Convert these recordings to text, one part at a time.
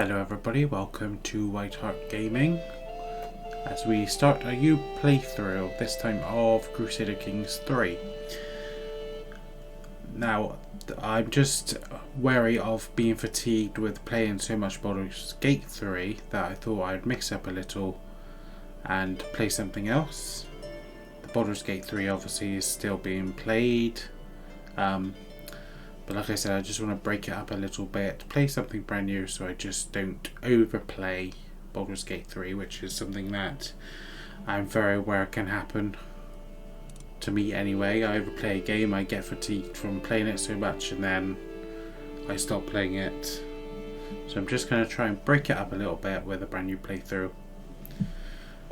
Hello everybody, welcome to White Hart Gaming as we start a new playthrough, this time of Crusader Kings 3. Now, I'm just wary of being fatigued with playing so much Baldur's Gate 3 that I thought I'd mix up a little and play something else. The Baldur's Gate 3 obviously is still being played. But like I said, I just want to break it up a little bit, play something brand new so I just don't overplay Baldur's Gate 3, which is something that I'm very aware can happen to me anyway. I overplay a game, I get fatigued from playing it so much, and then I stop playing it. So I'm just going to try and break it up a little bit with a brand new playthrough.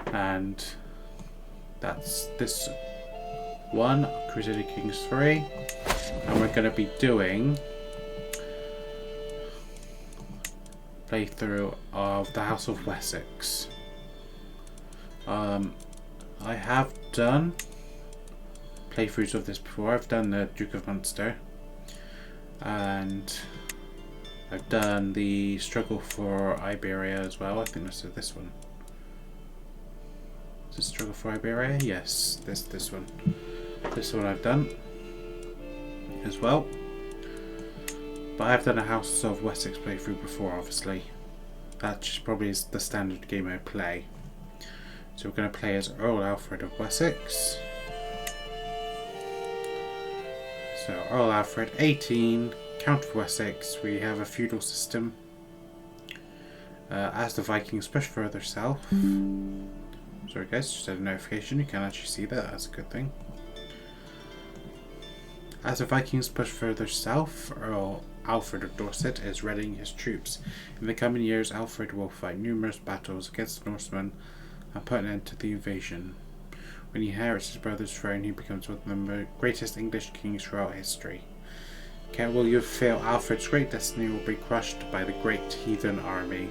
And that's this one, Crusader Kings 3. And we're going to be doing playthrough of the House of Wessex. I have done playthroughs of this before. I've done the Duke of Munster, and I've done the Struggle for Iberia as well. I think this is this one. Is it Struggle for Iberia? Yes, this one. This one I've done as well, but I've done a House of Wessex playthrough before, obviously. That just probably is the standard game I play. So we're going to play as Earl Alfred of Wessex. So Earl Alfred, 18, Count of Wessex. We have a feudal system. As the Vikings push further south. Sorry guys, just had a notification. You can actually see that. That's a good thing. As the Vikings push further south, Earl Alfred of Dorset is readying his troops. In the coming years, Alfred will fight numerous battles against the Norsemen and put an end to the invasion. When he inherits his brother's throne, he becomes one of the greatest English kings throughout history. Will you fail? Alfred's great destiny will be crushed by the great heathen army.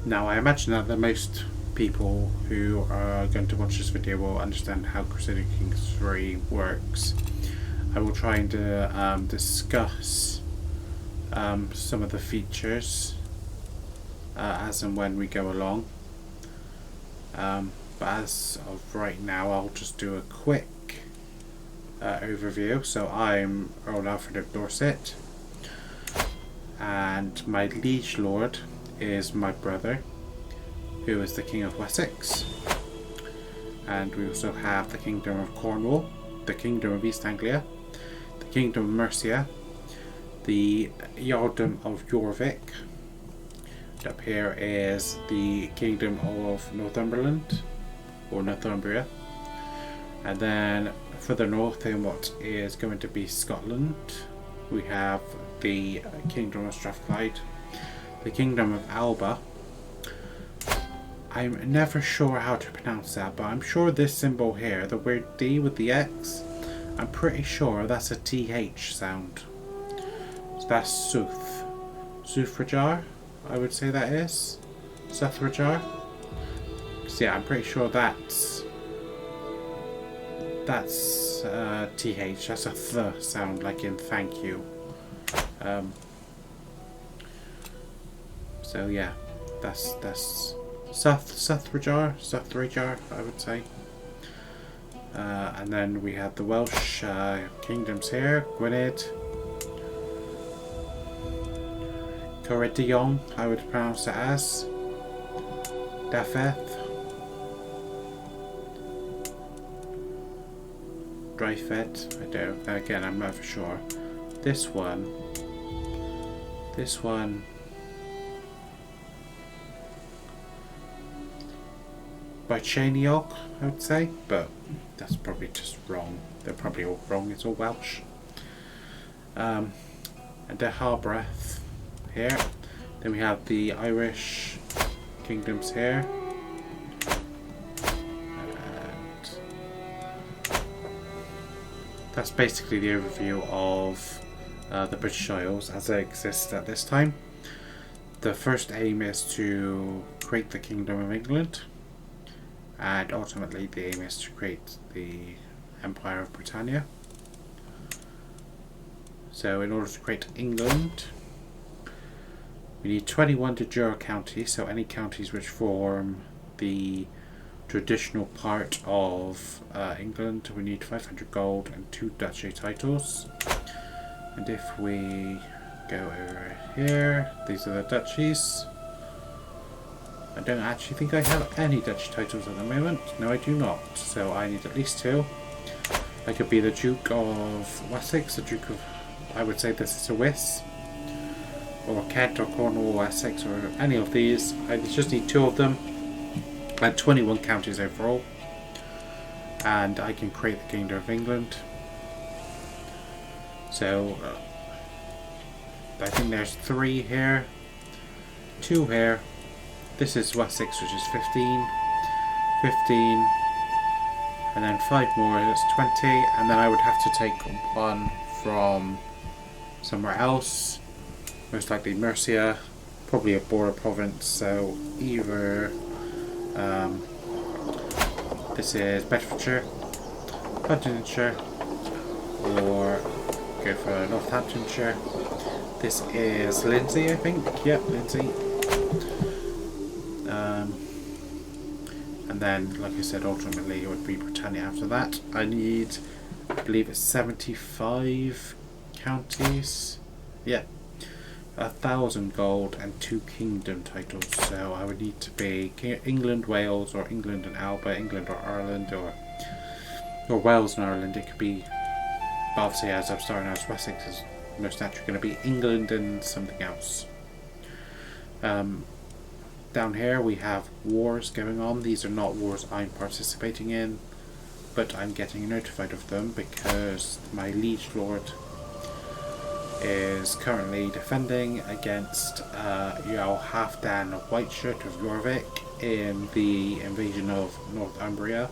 Now, I imagine that the most people who are going to watch this video will understand how Crusader Kings 3 works. I will try and discuss some of the features as and when we go along. But as of right now, I'll just do a quick overview. So I'm Earl Alfred of Dorset, and my liege lord is my brother, who is the King of Wessex. And we also have the Kingdom of Cornwall, the Kingdom of East Anglia, the Kingdom of Mercia, the Earldom of Jorvik. And up here is the Kingdom of Northumberland, or Northumbria. And then further north in what is going to be Scotland, we have the Kingdom of Strathclyde, the Kingdom of Alba. I'm never sure how to pronounce that, but I'm sure this symbol here, the weird D with the X, I'm pretty sure that's a TH sound. So that's Sooth. Suthrajar, I would say that is. Suthrajar. So yeah, I'm pretty sure that's TH. That's a th sound, like in thank you. So yeah, that's Suthrajar, I would say. And then we have the Welsh kingdoms here: Gwynedd, Ceredigion, I would pronounce it as, Dafeth, Dryfed. I don't. Again, I'm not for sure. This one. By Chaniog, I would say, but that's probably just wrong. They're probably all wrong. It's all Welsh. And the Harbreth here. Then we have the Irish kingdoms here. And that's basically the overview of the British Isles as they exist at this time. The first aim is to create the Kingdom of England, and ultimately the aim is to create the Empire of Britannia. So in order to create England, we need 21 de jure counties, so any counties which form the traditional part of England. We need 500 gold and 2 duchy titles. And if we go over here, these are the duchies. I don't actually think I have any duchy titles at the moment. No, I do not. So I need at least 2. I could be the Duke of Wessex, the Duke of, I would say this is a Wiss, or Kent or Cornwall, Essex, or any of these. I just need 2 of them, and 21 counties overall, and I can create the Kingdom of England. So I think there's 3 here, 2 here. This is Wessex, which is 15, 15, and then 5 more, that's 20, and then I would have to take 1 from somewhere else, most likely Mercia, probably a border province, so either this is Bedfordshire, Buckinghamshire, or go for Northamptonshire. This is Lindsay, I think. Yep, Lindsay. And then, like I said, ultimately it would be Britannia after that. I need, I believe it's 75 counties. Yeah. 1,000 gold and 2 kingdom titles. So I would need to be England, Wales, or England and Alba, England or Ireland, or Wales and Ireland. It could be, obviously as I'm starting out, Wessex is most naturally going to be England and something else. Down here we have wars going on. These are not wars I'm participating in, but I'm getting notified of them because my liege lord is currently defending against Jarl Halfdan Whiteshirt of Jorvik in the invasion of Northumbria.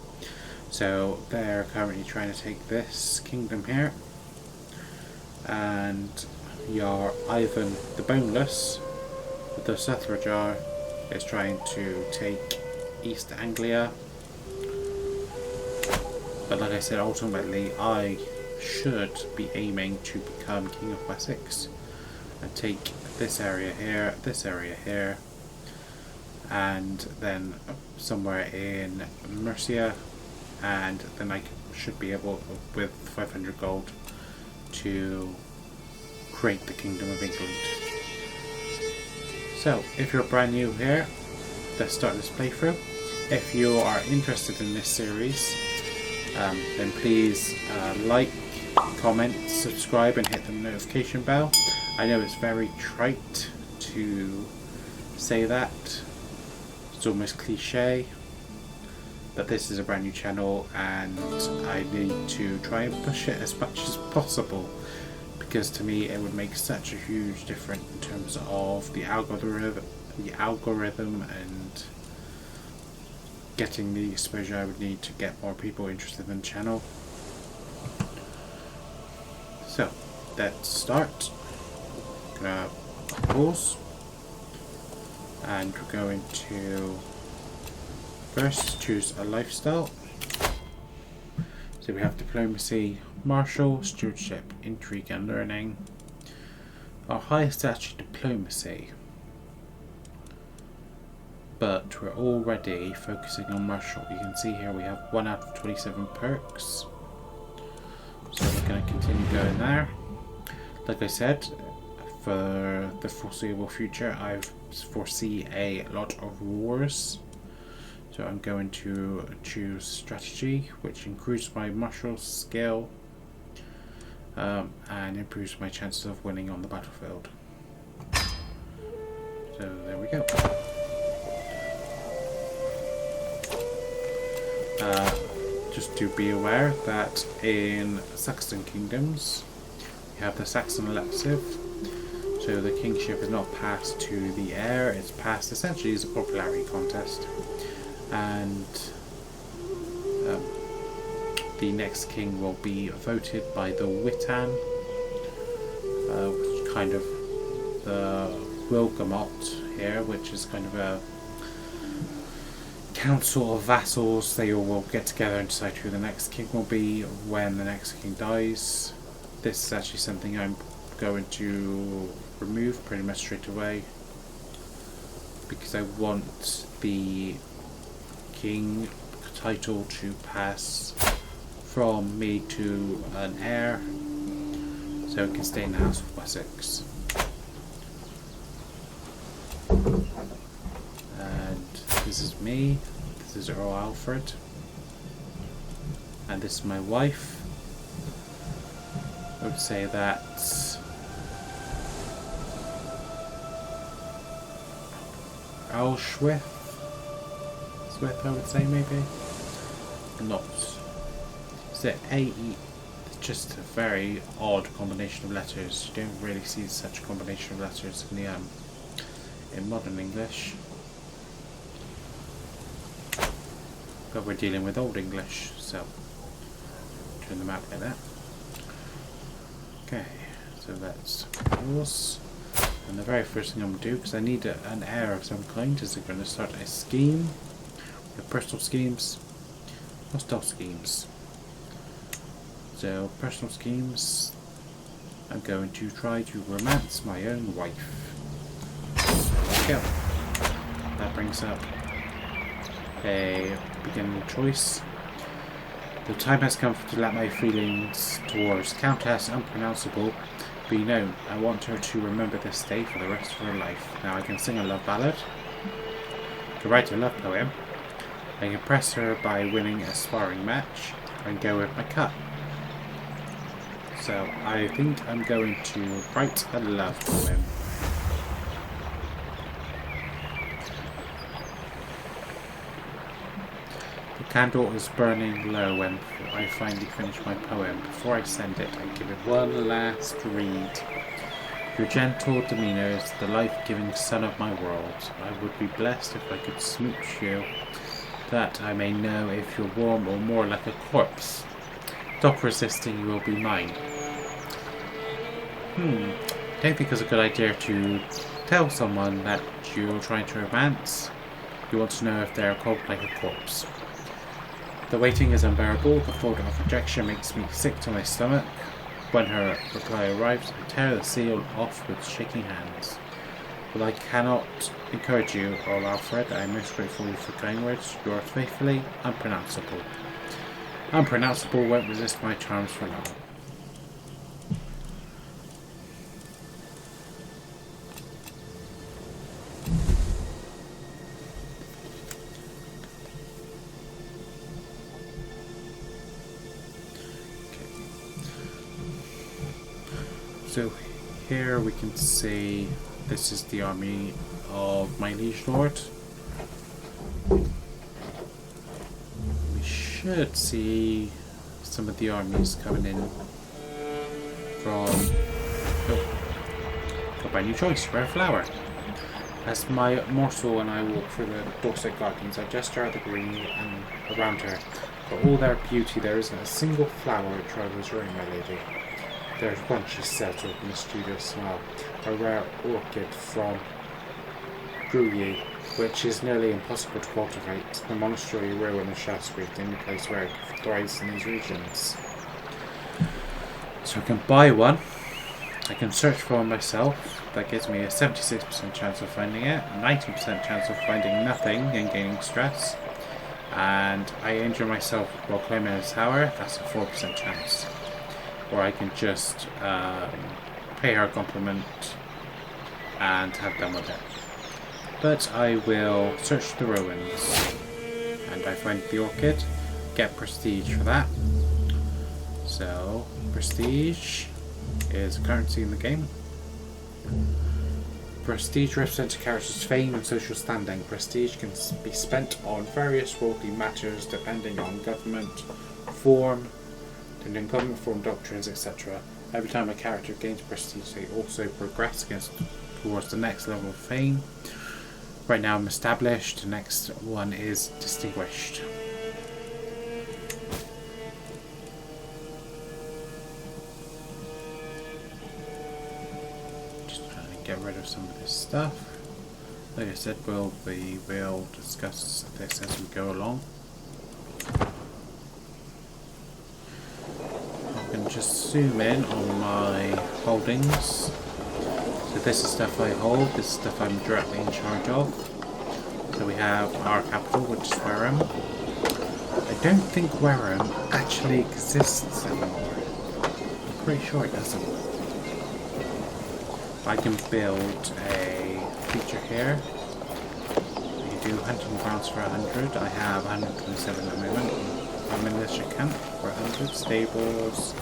So they're currently trying to take this kingdom here, and Jarl Ivan the Boneless, the settler jar, is trying to take East Anglia. But like I said, ultimately I should be aiming to become King of Wessex and take this area here, and then somewhere in Mercia, and then I should be able, with 500 gold, to create the Kingdom of England. So, if you're brand new here, let's start this playthrough. If you are interested in this series, then please like, comment, subscribe, and hit the notification bell. I know it's very trite to say that, it's almost cliche, but this is a brand new channel and I need to try and push it as much as possible, because to me it would make such a huge difference in terms of the algorithm and getting the exposure I would need to get more people interested in the channel. So let's start. I'm gonna pause, and we're going to first choose a lifestyle. So we have diplomacy, martial, stewardship, intrigue and learning. Our highest is actually diplomacy, but we're already focusing on martial. You can see here we have 1 out of 27 perks, so we're going to continue going there. Like I said, for the foreseeable future I foresee a lot of wars. So I'm going to choose strategy, which improves my martial skill and improves my chances of winning on the battlefield. So there we go. Just to be aware that in Saxon kingdoms you have the Saxon elective. So the kingship is not passed to the heir, it's passed essentially as a popularity contest. And the next king will be voted by the Witan, which is kind of the Wilgamot here, which is kind of council of vassals. They all will get together and decide who the next king will be when the next king dies. This is actually something I'm going to remove pretty much straight away, because I want the king title to pass from me to an heir, so it can stay in the House of Wessex. And this is me, this is Earl Alfred, and this is my wife. I would say that Alswith, I would say, maybe. Not. Is it A-E? It's just a very odd combination of letters. You don't really see such a combination of letters in modern English. But we're dealing with Old English, so turn them out like that. Okay, so that's yours. And the very first thing I'm going to do, because I need an heir of some kind, is I'm going to start a scheme. We have personal schemes, hostile schemes. So, personal schemes, I'm going to try to romance my own wife. There we go. That brings up a beginning choice. The time has come to let my feelings towards Countess Unpronounceable be known. I want her to remember this day for the rest of her life. Now I can sing a love ballad, I can write a love poem, I can impress her by winning a sparring match, and go with my cut. So I think I'm going to write a love poem. The candle is burning low when I finally finish my poem. Before I send it, I give it one last read. Your gentle demeanour is the life-giving sun of my world. I would be blessed if I could smooch you, that I may know if you're warm or more like a corpse. Stop resisting, you will be mine. Don't think it's a good idea to tell someone that you're trying to romance. You want to know if they're cold like a corpse. The waiting is unbearable. The thought of rejection makes me sick to my stomach. When her reply arrives, I tear the seal off with shaking hands. But I cannot encourage you, Earl Alfred. I am most grateful for kind words. You are faithfully unpronounceable. Unpronounceable won't resist my charms for long. So here we can see this is the army of my liege lord. We should see some of the armies coming in from... Oh, got my new choice, rare flower. As my morsel and I walk through the Dorset gardens, I gesture at the green and around her. For all their beauty, there isn't a single flower which rivals your own, my lady. There's one, she said with a mischievous smile, a rare orchid from Gruyere, which is nearly impossible to cultivate. The monastery ruin of Shaftesbury, the only place where it thrives in these regions. So I can buy one, I can search for one myself. That gives me a 76% chance of finding it, 90% chance of finding nothing and gaining stress, and I injure myself while climbing a tower. That's a 4% chance. Or I can just pay her a compliment and have done with it. But I will search the ruins, and I find the orchid, get prestige for that. So prestige is a currency in the game. Prestige represents a character's fame and social standing. Prestige can be spent on various worldly matters depending on government form, doctrines, etc. Every time a character gains prestige, they also progress towards the next level of fame. Right now I'm established, the next one is distinguished. Just trying to get rid of some of this stuff. Like I said, we will discuss this as we go along. I can just zoom in on my holdings. So this is stuff I hold, this is stuff I'm directly in charge of. So we have our capital, which is Wareham. I don't think Wareham actually exists anymore. I'm pretty sure it doesn't. I can build a feature here. You do hunting grounds for 100. I have 127 at the moment. A militia camp for 100. Stables.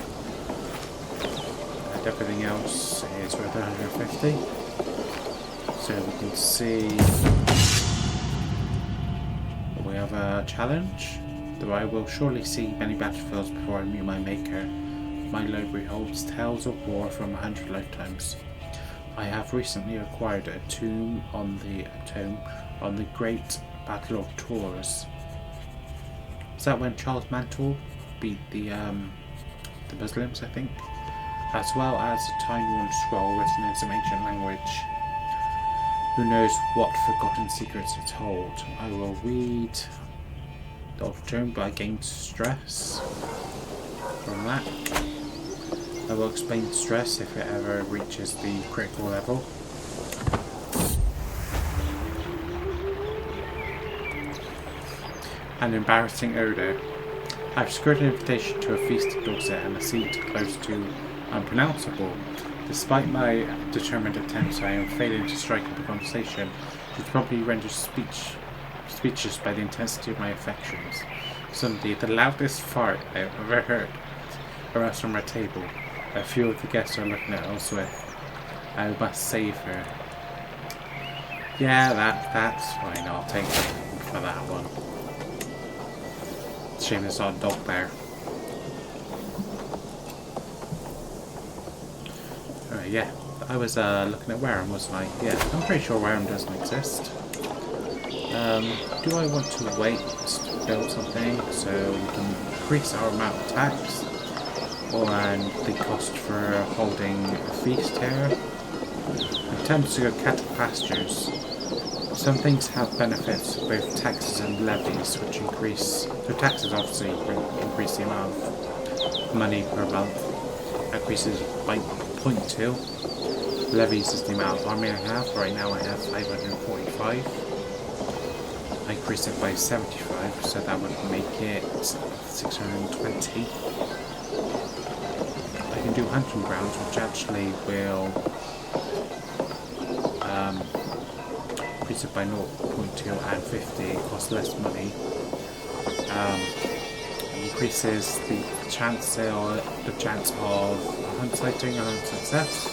And everything else is worth 150. So we can see we have a challenge. Though I will surely see many battlefields before I meet my maker. My library holds tales of war from 100 lifetimes. I have recently acquired a tomb on the Great Battle of Tours. Is that when Charles Mantle beat the Muslims, I think? As well as a time-worn scroll written in some ancient language. Who knows what forgotten secrets it holds? I will read the old tomb, but I gained stress from that. I will explain stress if it ever reaches the critical level. An embarrassing odour. I've secured an invitation to a feast in Dorset and a seat close to unpronounceable. Despite my determined attempts, I am failing to strike up a conversation, which probably renders speechless by the intensity of my affections. Suddenly, the loudest fart I have ever heard arose from our table. A few of the guests are looking at elsewhere. I must save her. Yeah, that's fine. I'll take it for that one. Shame there's not a dog there. Alright, yeah. I was looking at Wareham, wasn't I? Yeah, I'm pretty sure Wareham doesn't exist. Do I want to wait to build something so we can increase our amount of tax? And the cost for holding a feast here. In terms of cattle pastures, some things have benefits, both taxes and levies, which increase. So taxes obviously increase the amount of money per month. That increases by 0.2. Levies is the amount of army I have. Right now I have 545. I increase it by 75, so that would make it 620. I can do hunting grounds, which actually will increase it by 0.2 and 50. It costs less money. Increases the chance of a hunt sighting and success.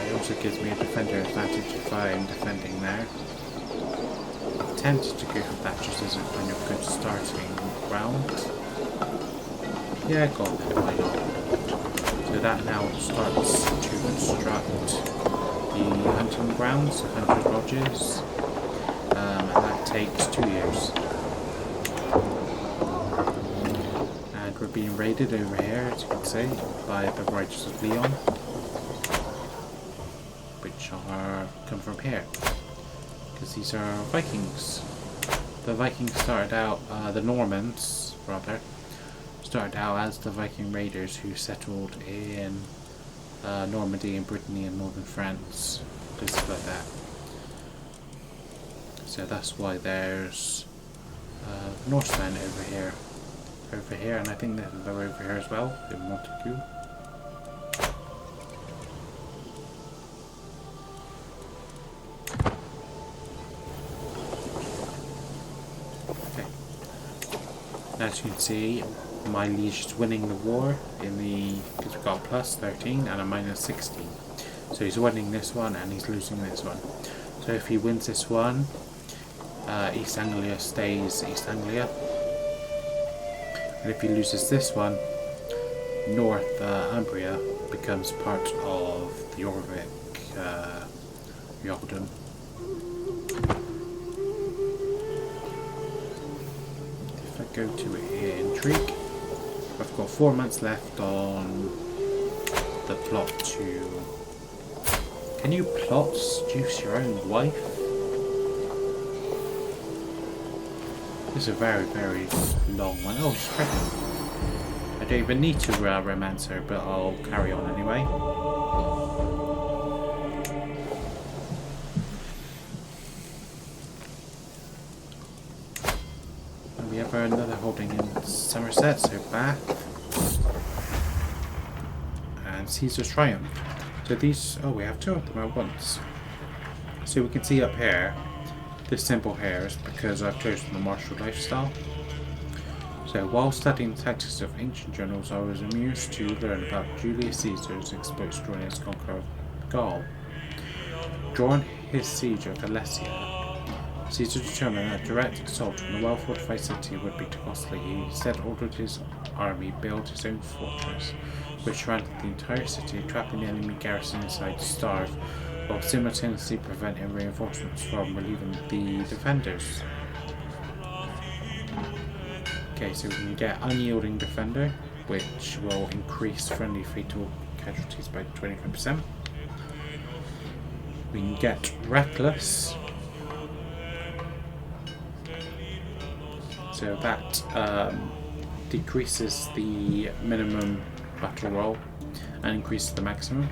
It also gives me a defender advantage if I'm defending there. I'm tempted to go for that just as a kind of good starting ground. Yeah, go on then, why not? So that now starts to construct the hunting grounds, 100 lodges, and that takes 2 years. And we're being raided over here, as you can see, by the Righteous of Leon, which are come from here, because these are Vikings. The Vikings started out, the Normans, rather, started out as the Viking raiders who settled in Normandy and Brittany and northern France, places like that. So that's why there's Norsemen over here, and I think that they're over here as well in Montague. Okay. As you can see, my liege is winning the war in the, because we've got a plus 13 and a minus 16. So he's winning this one and he's losing this one. So if he wins this one, East Anglia stays East Anglia. And if he loses this one, North Umbria becomes part of the Jorvik Jogdom. If I go to intrigue, I've got 4 months left on the plot to Can you plot seduce your own wife? This is a very, very long one. Oh, she's pregnant. I don't even need to romance her, but I'll carry on anyway. And we have another holding in Somerset, so Bath. And Caesar's Triumph. So these, oh, we have two of them at once. So we can see up here, this symbol here is because I've chosen the martial lifestyle. So while studying the tactics of ancient generals, I was amused to learn about Julius Caesar's exploits during his conquer of Gaul. During his siege of Alesia, Caesar determined that direct assault on the well-fortified city would be too costly. He instead ordered his army build his own fortress, which surrounded the entire city, trapping the enemy garrison inside to starve, while simultaneously preventing reinforcements from relieving the defenders. Okay, so we can get Unyielding Defender, which will increase friendly fatal casualties by 25%. We can get Reckless. So that decreases the minimum battle roll and increases the maximum.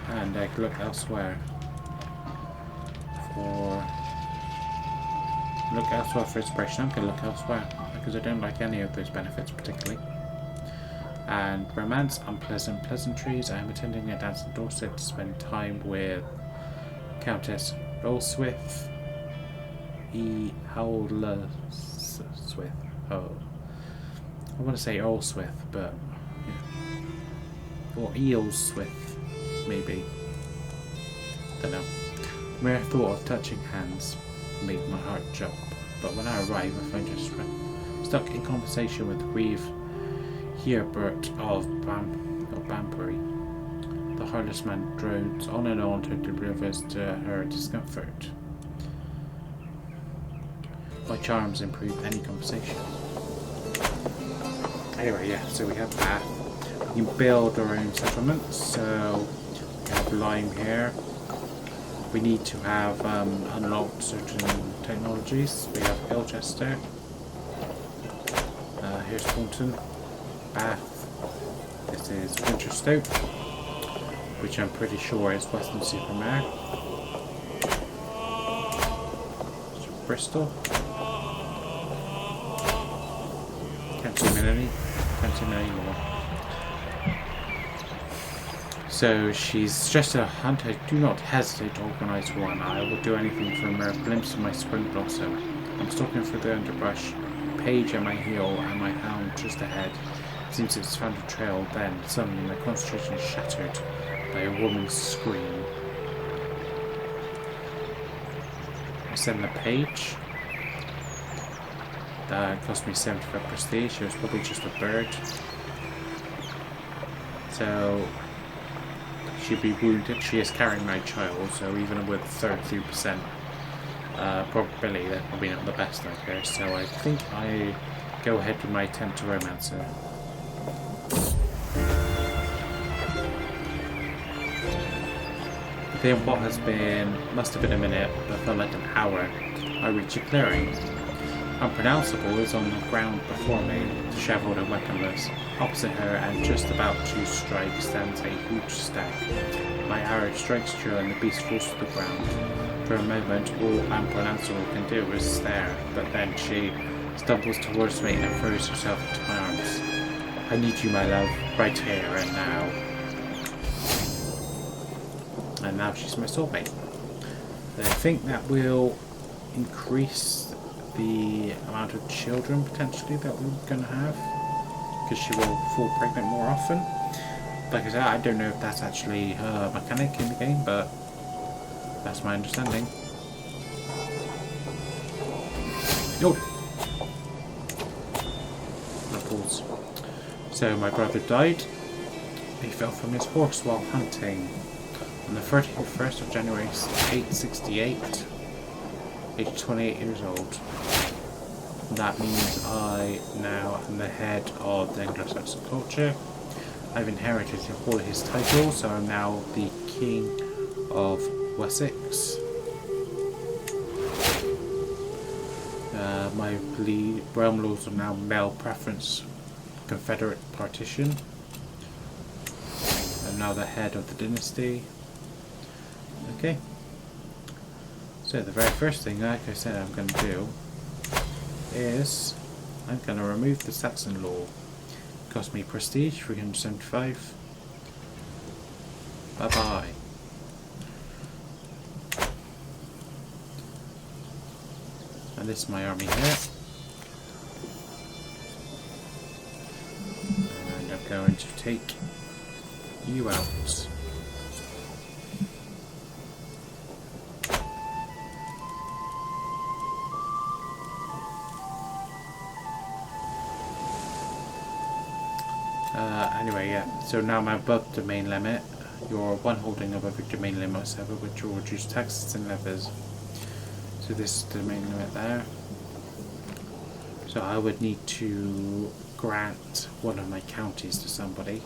And I can look elsewhere for inspiration. I'm going to look elsewhere because I don't like any of those benefits particularly. And Romance, Unpleasant Pleasantries. I am attending a dance in Dorset to spend time with Countess Earlswith. Howlswith. Oh, I want to say Earlswith, but yeah. Or Ealswith, maybe. Don't know. The mere thought of touching hands made my heart jump, but when I arrive, I find her stuck in conversation with Reeve Herbert of Banbury. The heartless man drones on and on to deliver to her discomfort. My charms improve any conversation. Anyway, yeah, so we have that. We can build our own settlements, so we have Lyme here. We need to have unlocked certain technologies. We have Ilchester. Here's Taunton. Bath. This is Winterstoke, which I'm pretty sure is Weston-super-Mare. So Bristol. Can't see many more. So she's suggested a hunt. I do not hesitate to organise one. I will do anything for a mere glimpse of my spring blossom. I'm stalking through the underbrush, Page at my heel and my hound just ahead. Since it's found a trail, then suddenly my concentration is shattered by a woman's scream. I send the Page. That cost me 75 prestige. It was probably just a bird. So she'd be wounded. She is carrying my child, so even with 33% probability, that's probably not the best out there. So I think I go ahead with my attempt to romance her. Then what must have been a minute, but felt like an hour, I reach a clearing. Unpronounceable is on the ground before me, dishevelled and weaponless. Opposite her and just about to strike stands a huge stag. My arrow strikes true and the beast falls to the ground. For a moment, all Unpronounceable can do is stare, but then she stumbles towards me and throws herself into my arms. I need you, my love, right here and now. And now she's my soulmate. I think that will increase the amount of children potentially that we're going to have, because she will fall pregnant more often. Like I said, I don't know if that's actually her mechanic in the game, but that's my understanding. Oh! Pause. So my brother died. He fell from his horse while hunting on the 31st of January 868. Age 28 years old. That means I now am the head of the Anglo-Saxon culture. I've inherited all his titles, so I'm now the King of Wessex. My realm laws are now male preference, Confederate partition. I'm now the head of the dynasty. Okay. So the very first thing, like I said, I'm going to do is I'm going to remove the Saxon law. Cost me prestige, 375. Bye bye. And this is my army here. And I'm going to take you out. Anyway, yeah, so now I'm above domain limit. You're one holding above your domain limit whatsoever, which will reduce taxes and levies. So this is the domain limit there. So I would need to grant one of my counties to somebody.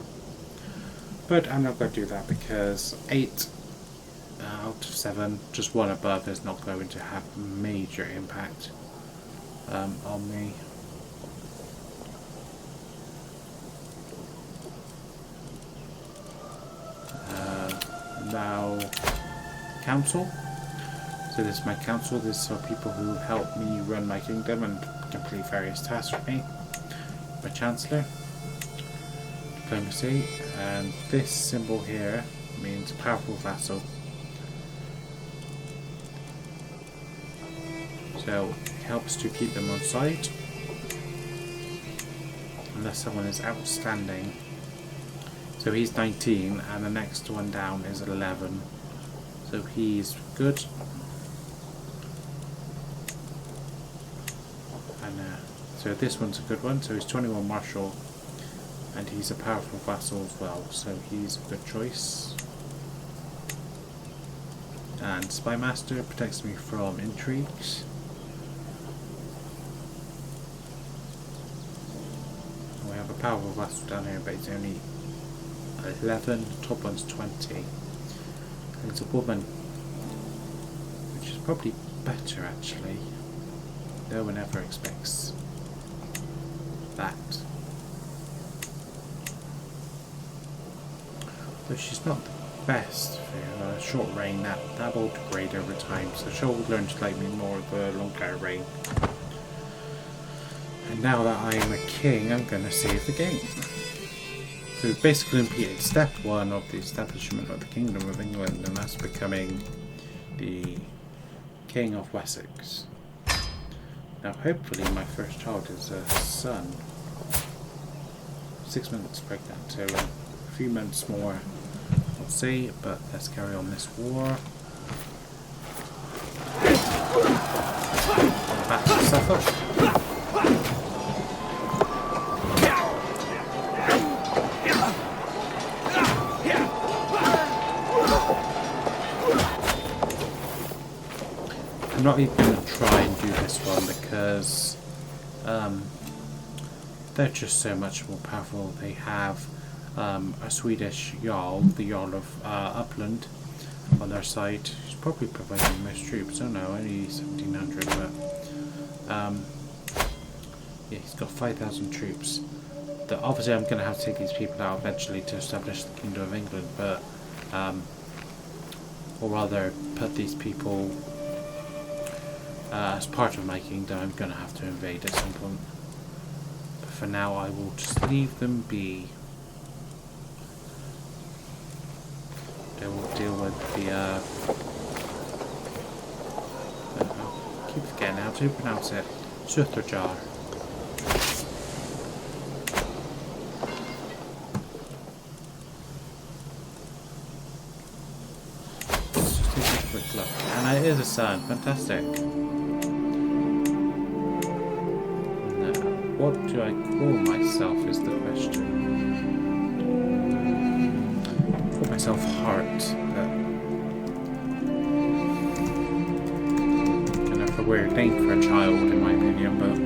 But I'm not going to do that because 8 out of 7, just one above, is not going to have major impact on me. Now, council. So this is my council. These are people who help me run my kingdom and complete various tasks for me. My chancellor, diplomacy, and this symbol here means powerful vassal. So it helps to keep them on side unless someone is outstanding. So he's 19 and the next one down is 11. So he's good. And so this one's a good one. So he's 21 marshal and he's a powerful vassal as well. So he's a good choice. And Spy Master protects me from intrigues. We have a powerful vassal down here, but he's only 11, top one's 20. And it's a woman, which is probably better actually. No one ever expects that. Though she's not the best for short reign, that will degrade over time, so she'll learn to like me more of a longer reign. And now that I'm a king, I'm going to save the game. So we've basically completed step 1 of the establishment of the Kingdom of England, and that's becoming the King of Wessex. Now hopefully my first child is a son. 6 months pregnant, so a few months more we'll see, but let's carry on this war. Back to Suffolk. I'm not even going to try and do this one because they're just so much more powerful. They have a Swedish Jarl, the Jarl of Upland, on their side. He's probably providing most troops. Oh no, only 1700, but yeah, he's got 5,000 troops. Obviously I'm going to have to take these people out eventually to establish the Kingdom of England, but or rather put these people as part of my kingdom. I'm going to have to invade at some point. But for now I will just leave them be. They will deal with the I keep forgetting how to pronounce it. Sutherjar. Let's just take a quick look. And it is a son. Fantastic. What do I call myself is the question. I call myself Hart, but kind of a weird name for a child in my opinion, but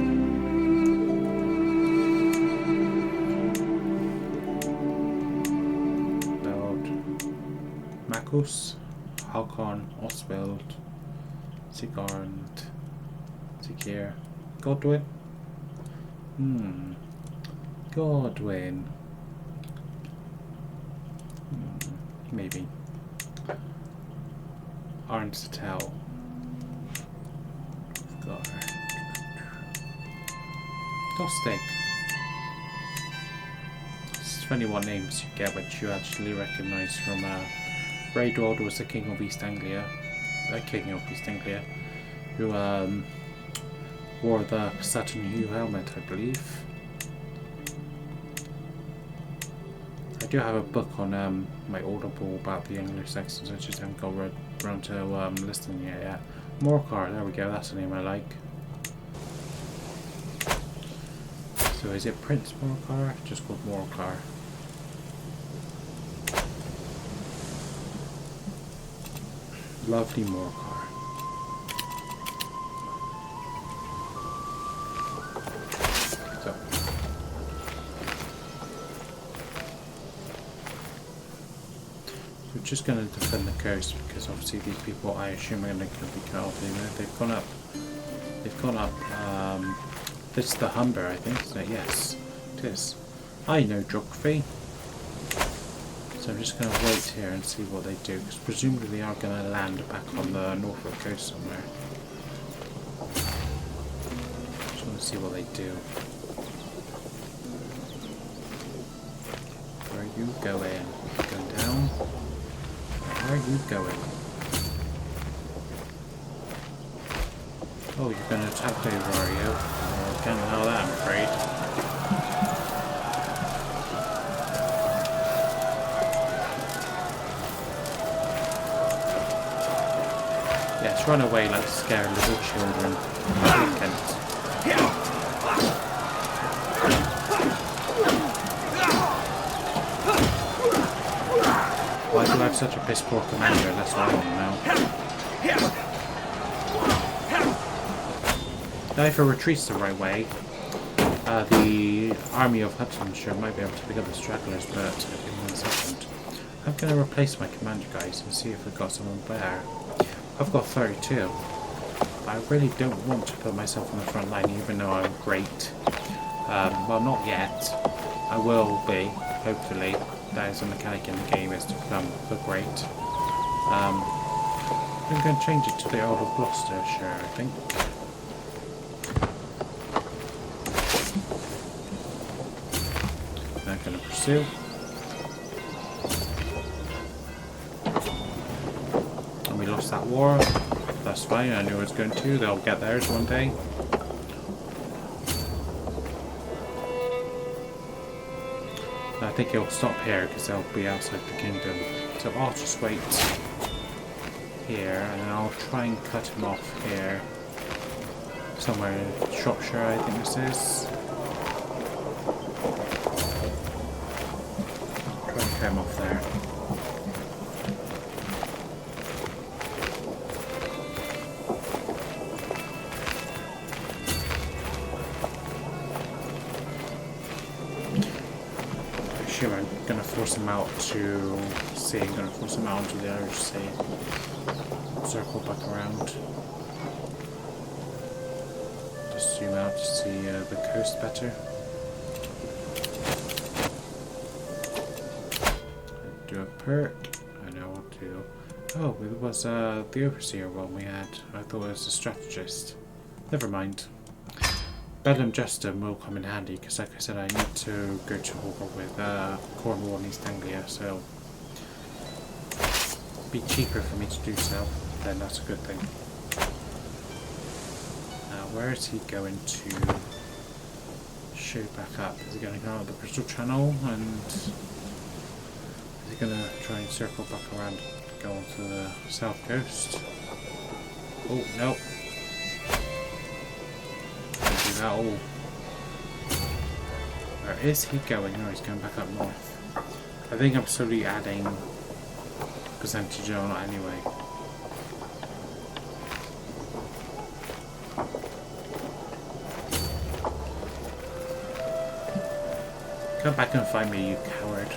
Marcus, Hakon, Oswald, Sigurd, Sigir, Godwin? Godwin. Maybe. Arnstetel. Dostig. It's 21 names you get which you actually recognise from Raedwald was the King of East Anglia. Who wore the satin hue helmet, I believe. I do have a book on my Audible about the Anglo-Saxons, I just haven't got around to listening yet. Morcar, there we go, that's the name I like. So is it Prince Morcar? Just called Morcar. Lovely Morcar. So. We're just going to defend the coast because obviously these people I assume are going to be cut off. They've gone up. They've gone up. This is the Humber, I think, isn't it? Yes, it is. I know geography. So I'm just going to wait here and see what they do, because presumably they are going to land back on the Norfolk coast somewhere. Just want to see what they do. Where are you going? Going down? Where are you going? Oh, you're going to attack over, are you? Oh, can't allow that, I'm afraid. Yes, run away like scared little children. Why do I have such a piss poor commander? That's what I want to know. Now if it retreats the right way, the army of Huttonshire might be able to pick up the stragglers, but in 1 second. I'm going to replace my commander, guys, and see if we've got someone better. I've got 32. I really don't want to put myself on the front line, even though I'm great. Well, not yet. I will be, hopefully. That is a mechanic in the game, is to become the great. I'm going to change it to the Earl of Gloucestershire, I think. I'm going to pursue. And we lost that war. That's fine, I knew it was going to. They'll get theirs one day. I think it'll stop here because they'll be outside the kingdom. So I'll just wait here and then I'll try and cut him off here. Somewhere in Shropshire, I think this is. Try and cut him off there. I'm going to force him out to sea. I'm going to force him out onto the Irish Sea. Circle back around. Just zoom out to see the coast better. Do a perk. I know what to do. Oh, it was the overseer one we had. I thought it was a strategist. Never mind. Bedlam Justin will come in handy because, like I said, I need to go to war with Cornwall and East Anglia, so it'd be cheaper for me to do so. Then that's a good thing. Now, where is he going to shoot back up? Is he going to go out the Bristol Channel, and is he going to try and circle back around, go onto the south coast? Oh no. Oh. Where is he going? No, he's going back up north. I think I'm slowly adding percentage on it anyway. Come back and find me, you coward.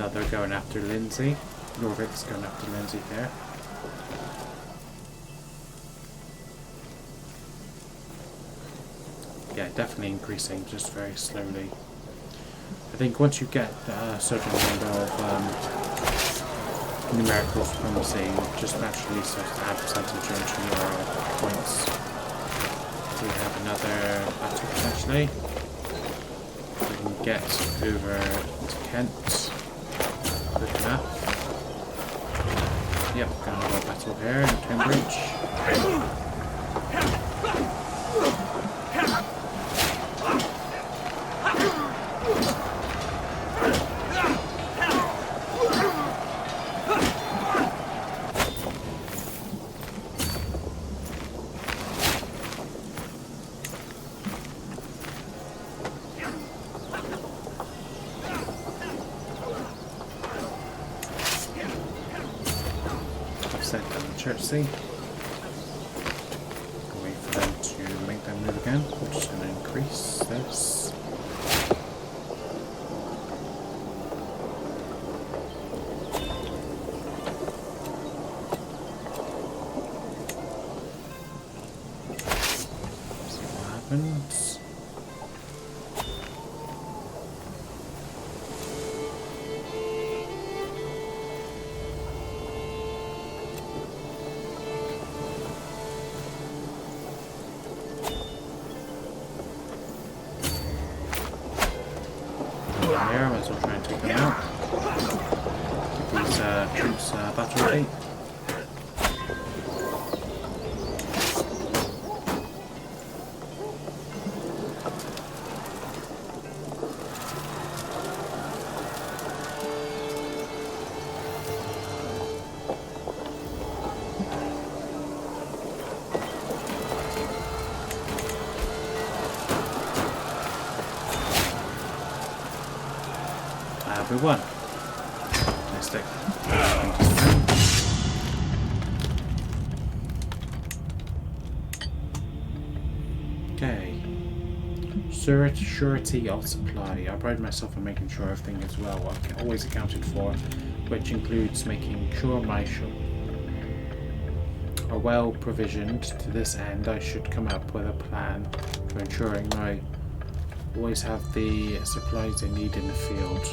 another going after Lindsay. Norvik's going after Lindsay there. Yeah, definitely increasing, just very slowly. I think once you get a certain number of numerical supremacy, it just naturally starts to add percentage onto your points. We have another battle potentially. We can get over to Kent. Good enough. Yep, got another battle here in Cambridge. Chertsey. Wait for them to make them move again. We're just going to increase this. See what happens. Here, I might as well try and take them out. Keep these troops battle ready. We won. Dynastic. Okay. Surety of supply. I pride myself on making sure everything is well always accounted for, which includes making sure my are well provisioned. To this end, I should come up with a plan for ensuring I always have the supplies they need in the field.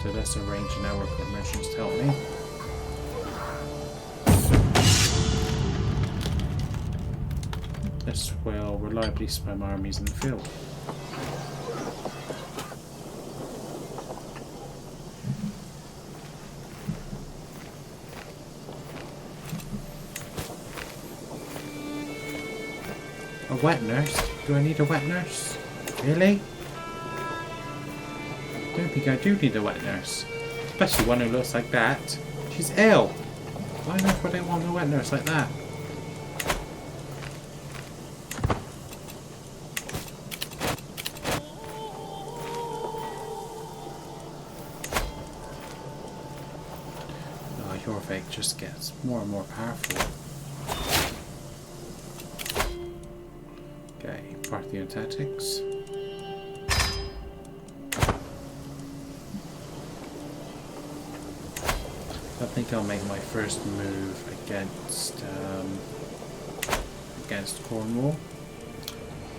So let's arrange a network of merchants to help me. This will reliably supply my armies in the field. A wet nurse? Do I need a wet nurse? Really? I don't think I do need a wet nurse. Especially one who looks like that. She's ill. Why on earth would I want a wet nurse like that? Oh, Jorvik just gets more and more powerful. Okay, Parthian tactics. I think I'll make my first move against Cornwall.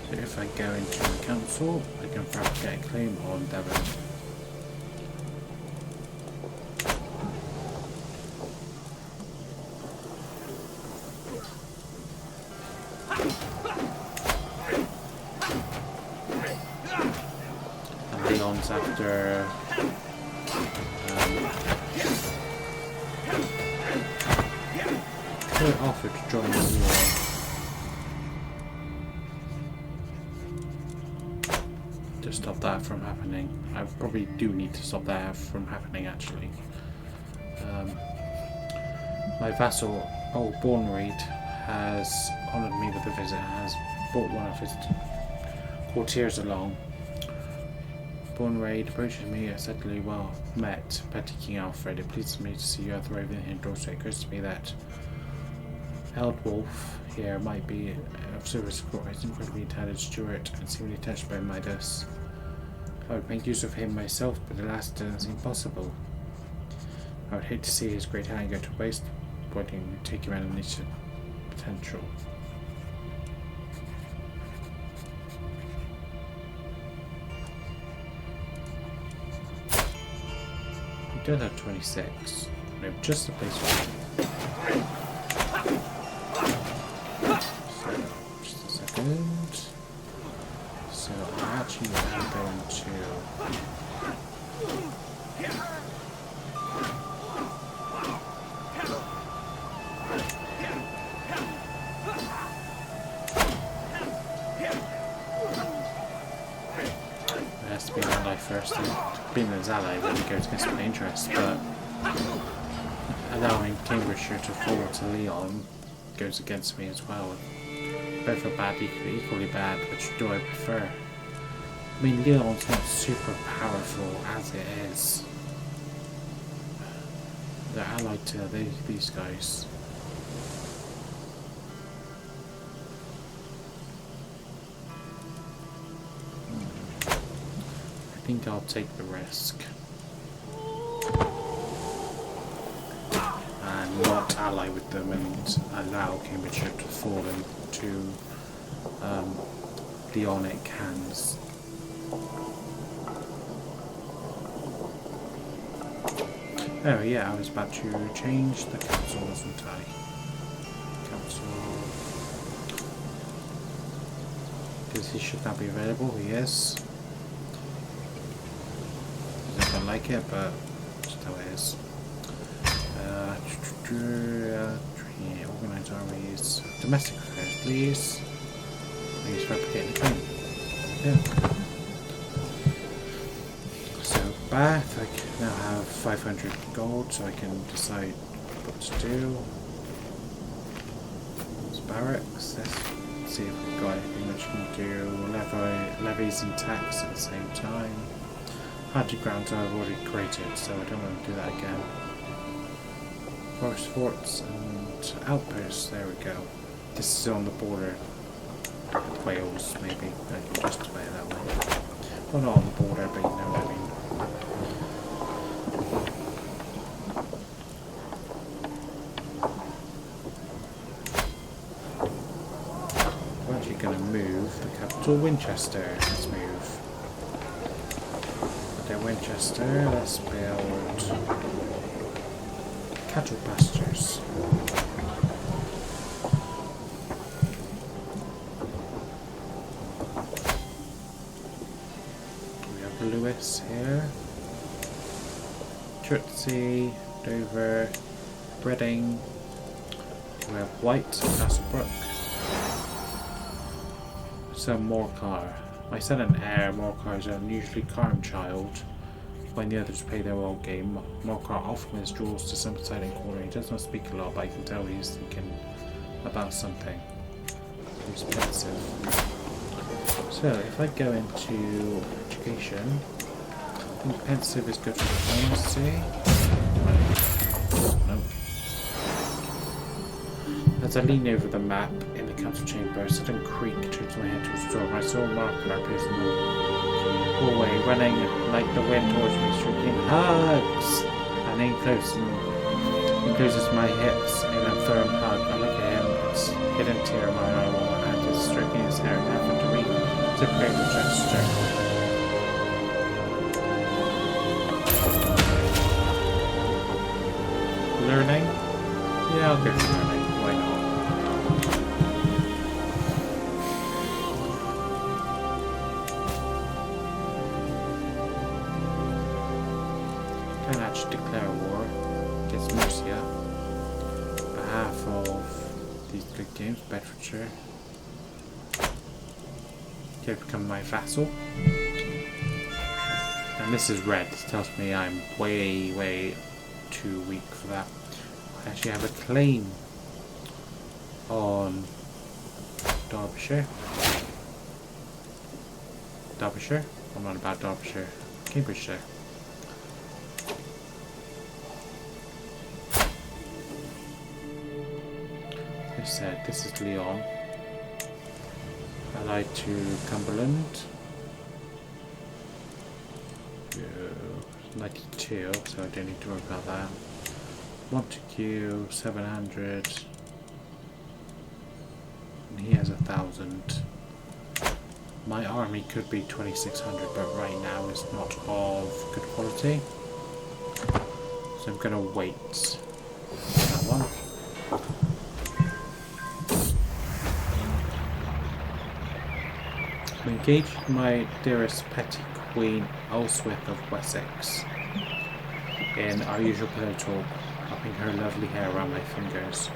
So if I go into the council, I can perhaps get a claim on Devon. And Leon's after Alfred to join the war. To stop that from happening. I probably do need to stop that from happening actually. My vassal, old Bornreid, has honoured me with a visit and has brought one of his courtiers along. Bornreid approaches me certainly well met, Petty King Alfred. It pleases me to see you at the Raven in Dorset. It occurs to me that Eldwulf here might be of service for his incredibly talented steward and seemingly touched by Midas. I would make use of him myself, but alas, it doesn't seem possible. I would hate to see his great hand go to waste, pointing to take him out of initiative potential. He does have 26. We have just the place for him. So, just a second. So I actually am going to... It has to be an ally first, and being his ally really goes against my interest, but allowing Cambridgeshire to fall to Leon goes against me as well. Both are bad, equally bad, which do I prefer? I mean, Leon's not super powerful as it is. They're allied to these guys. I think I'll take the risk. And not ally with them and allow Cambridgeshire to fall into Leonic hands. Oh yeah, I was about to change the council, wasn't I? Council... Because he should not be available, he is. I don't like it, but just how it is. Organize armies. Domestic affairs, please. Please replicate the train. Yeah. So, Bath, I can now have 500 gold, so I can decide what to do. It's barracks. Let's see if we've got anything which can do levies and tax at the same time. Hunting grounds I've already created, so I don't want to do that again. Forest forts and outposts, there we go. This is on the border with Wales, maybe. I can justify it that way. Well, not on the border, but you know what I mean. We're actually going to move the capital, Winchester. Let's move. At Winchester, let's build cattle pastures. We have Lewis here, Chertsey, Dover, Reading. We have White, Castlebrook. So Morcar. My son and heir, Morcar, is an unusually calm child. When the others play their old game, Morcar often withdraws to some silent corner. He does not speak a lot, but I can tell he's thinking about something. He's pensive. So, if I go into education, I think pensive is good for diplomacy. No. As I lean over the map in the council chamber, a sudden creak turns my head towards the door. I saw Mark appears in the hallway, running like the wind towards me, shrieking hugs, and encloses my hips in a firm hug. I look at him, it's hidden tear in my eye while my hand is stroking his hair in an effort to reciprocate the gesture. Learning? Yeah, I'll go for learning. Why not? Can actually declare war against Mercia on behalf of these good games, Bedfordshire. Okay, become my vassal. And this is red. This tells me I'm way too weak for that. I actually have a claim on Derbyshire. Derbyshire? I'm not about Derbyshire. Cambridgeshire. I said this is Leon. Allied to Cumberland. 92, so I don't need to worry about that. Montague 700. And he has 1,000. My army could be 2,600, but right now it's not of good quality. So I'm gonna wait. That one. I'm engaged with my dearest petty queen, Alfred of Wessex, in our usual pillow talk, wrapping her lovely hair around my fingers.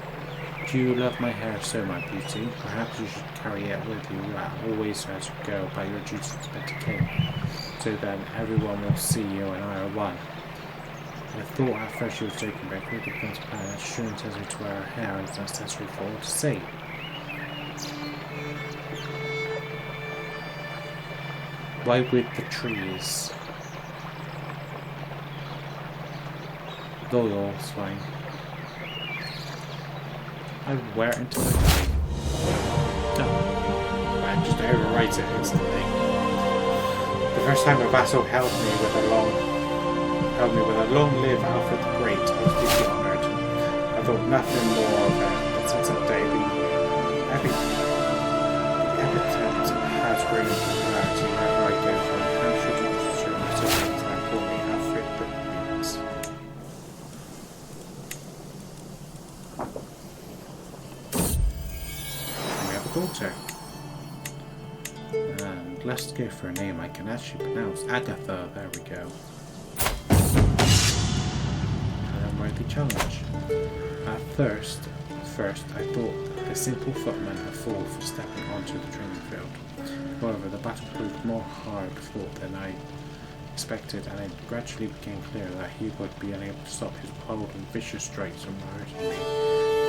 Do you love my hair so, my beauty? Perhaps you should carry it with you always as you go about your duties as petty king, so that everyone will see you and I are one. I thought at first she was joking, but quickly becomes apparent that she shouldn't tell me to wear her hair as necessary for all to see. Why with the trees? Loyal is fine. I wear it until I die. No. I just overwrite it instantly. The first time a vassal held me with a long live Alfred the Great, I was deeply honoured. I thought nothing more of it, but since that day the epithet has grown in popularity wherever I go from Hampshire to Oxfordshire, my siblings now call me Alfred the Great. We have a daughter. And let's go for a name I can actually pronounce. Agatha, there we go. The challenge. At first, I thought the simple footman a fool for stepping onto the training field. However, the battle proved more hard fought than I expected, and it gradually became clear that he would be unable to stop his bold and vicious strikes from hurting me.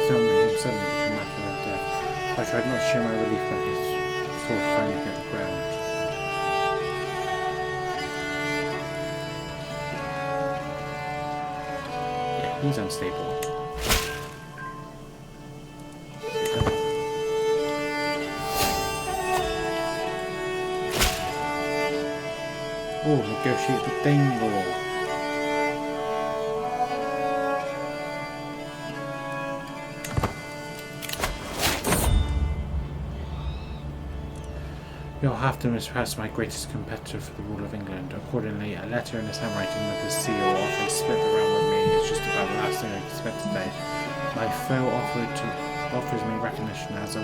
Suddenly became matter of death. I tried not to show my relief when his sword finally hit the ground. He's unstable. Oh, negotiate the Danelaw. You'll have to mispass my greatest competitor for the rule of England. Accordingly, a letter in his handwriting with his seal often split around with me. It's just about the last thing I expect today. My foe offers me recognition as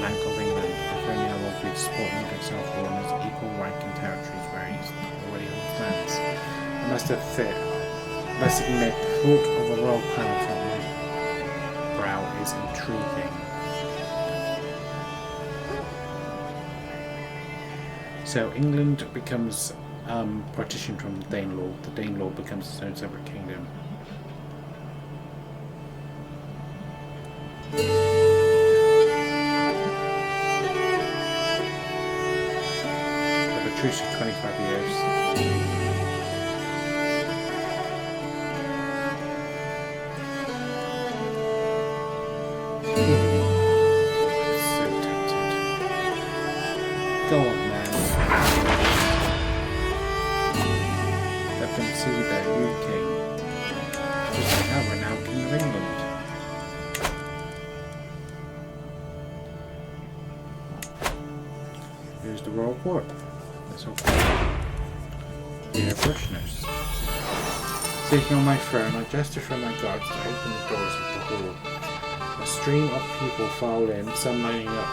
Lank of England. If only I will be supporting against Alfred on his equal rank in territories where he already holds lands. I must admit, the thought of a royal crown atop my brow is intriguing. So England becomes partitioned from the Danelaw. The Danelaw becomes its own separate kingdom. Have a truce of 25 years. So tempted. Go on, man. See that you king. Just like how we're now king of England. Here's the royal court. Let's hope. Dear parishioners. Sitting on my throne, I gesture from my guards to open the doors of the hall. A stream of people file in, some lining up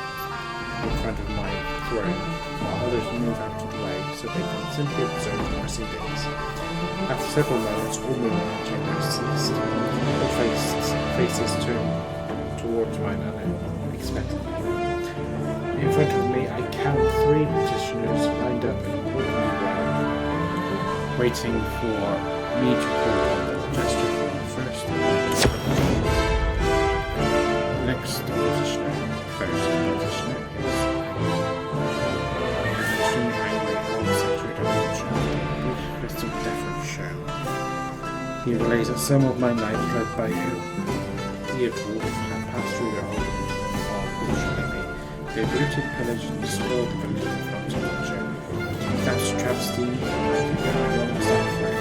in front of my throne, while others move out of the way so they can simply observe the proceedings. After several moments, all movement chambers ceased. All faces turned towards mine unexpectedly. In front of me, I count 3 petitioners lined up in a orderly row, waiting for me to call on the gesture for the first. The next petitioner, is extremely angry and secretary of the crystal deference show. He relays that some of my knights led by Eadwulf had passed through their home while bullshitting me. They looted, pillaged, and destroyed the village in front of the show. That's travesty, and I think that I will not stand for it.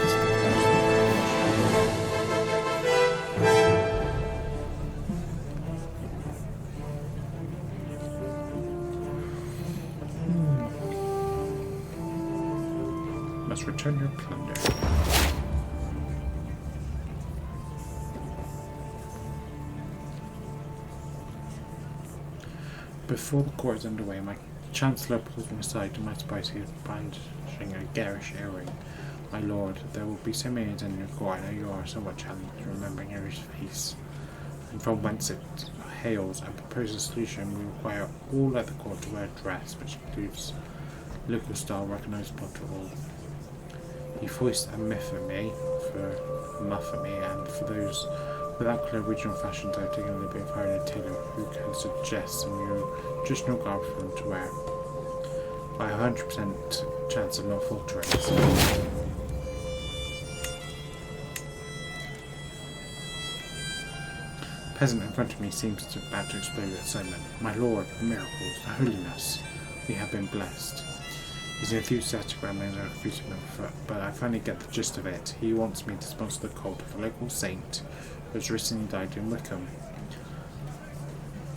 must return your plunder. Before the court is underway, my Chancellor pulls me aside. To my surprise, he is brandishing a garish earring. My lord, there will be so many in your court. I know you are somewhat challenged, remembering Harry's face and from whence it hails, and proposes a solution. We require all at the court to wear a dress which includes local style recognisable to all. He foists a muff at me, and for those without clear regional fashions, I've taken a little bit of hiring a tailor who can suggest some new traditional garb for them to wear. By 100% chance of not faltering. Peasant in front of me seems about to explode with excitement. My lord, the miracles, the holiness, we have been blessed. He's enthusiastic rambling like a future foot, but I finally get the gist of it. He wants me to sponsor the cult of a local saint who has recently died in Wickham.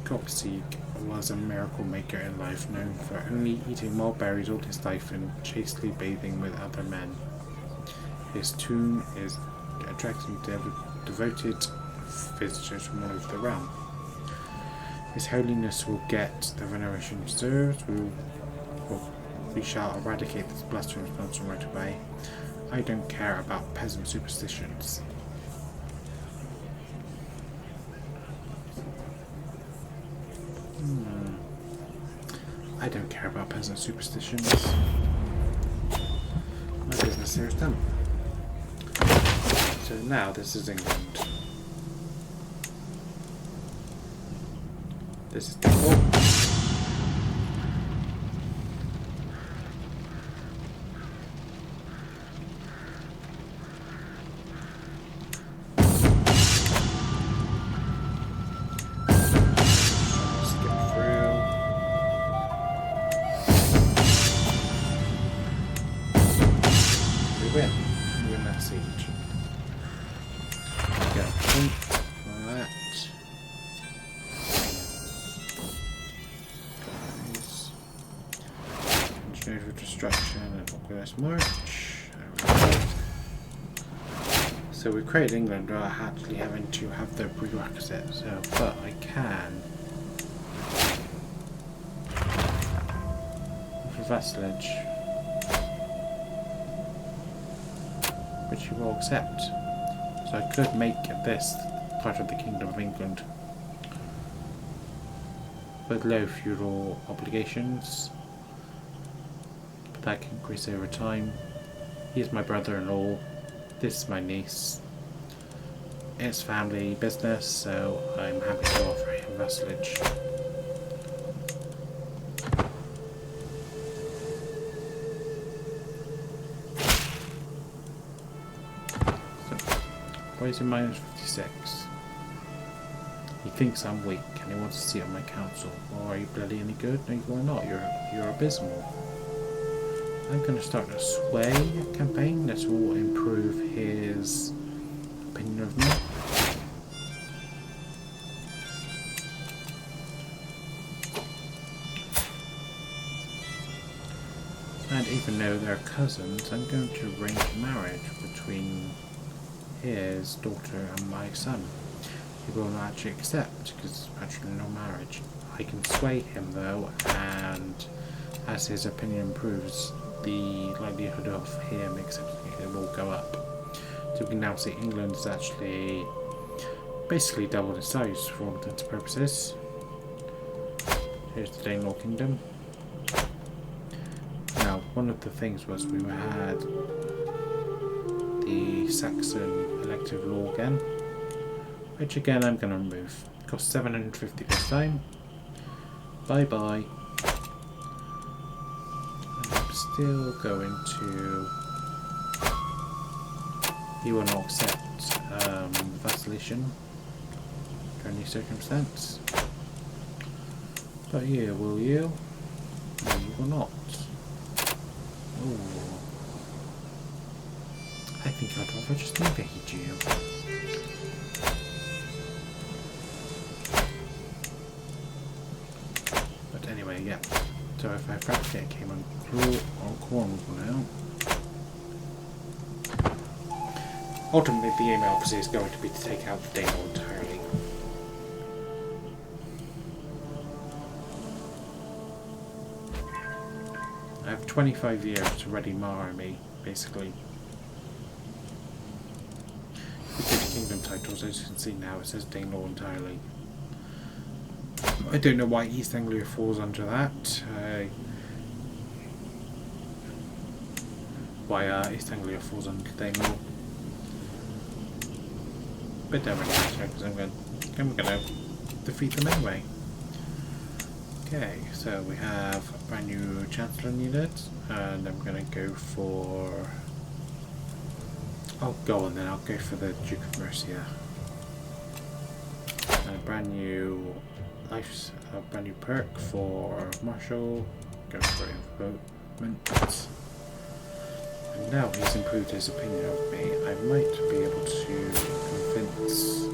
Coxseek was a miracle maker in life, known for only eating wild berries all his life and chastely bathing with other men. His tomb is attracting devoted visitors from all over the realm. His holiness will get the veneration deserves. We shall eradicate this blasphemous nonsense right away. I don't care about peasant superstitions. I don't care about peasant superstitions. My business here is done. So now this is England. This is the court. Destruction and Organized March. So we created England without actually having to have the prerequisite, but I can for vassalage, which you will accept. So I could make this part of the Kingdom of England with low feudal obligations. That can increase over time. He's my brother-in-law. This is my niece. It's family business, so I'm happy to offer him vassalage. So, why is he minus 56? He thinks I'm weak and he wants to see on my council. Well, are you bloody any good? No, you are not. You're abysmal. I'm going to start a sway campaign. This will improve his opinion of me. And even though they're cousins, I'm going to arrange a marriage between his daughter and my son. He will not actually accept, because there's actually no marriage. I can sway him though, and as his opinion improves, the likelihood of him accepting it will go up. So we can now see England is actually basically doubled its size for all intents and purposes. Here's the Danelaw Kingdom. Now, one of the things was we had the Saxon elective law again, which again I'm going to remove. It costs 750 this time. Bye bye. Still going to. He will not accept vacillation under any circumstance. But you, will you? No, you will not. Ooh. I think I'd rather just invade you. But anyway, yeah. So if I practically came on Cornwall now, Ultimately, the aim obviously is going to be to take out the Danelaw entirely. I have 25 years to ready my army, basically. If you go to Kingdom titles, as you can see now, it says Danelaw entirely. I don't know why East Anglia falls under that. Why East Anglia falls under Danelaw. But don't really matter, because I'm going to defeat them anyway. Okay, so we have a brand new Chancellor needed, and I'm going to go for... I'll go on then, I'll go for the Duke of Mercia. And a brand new perk for Marshall, go for improvement. And now he's improved his opinion of me, I might be able to convince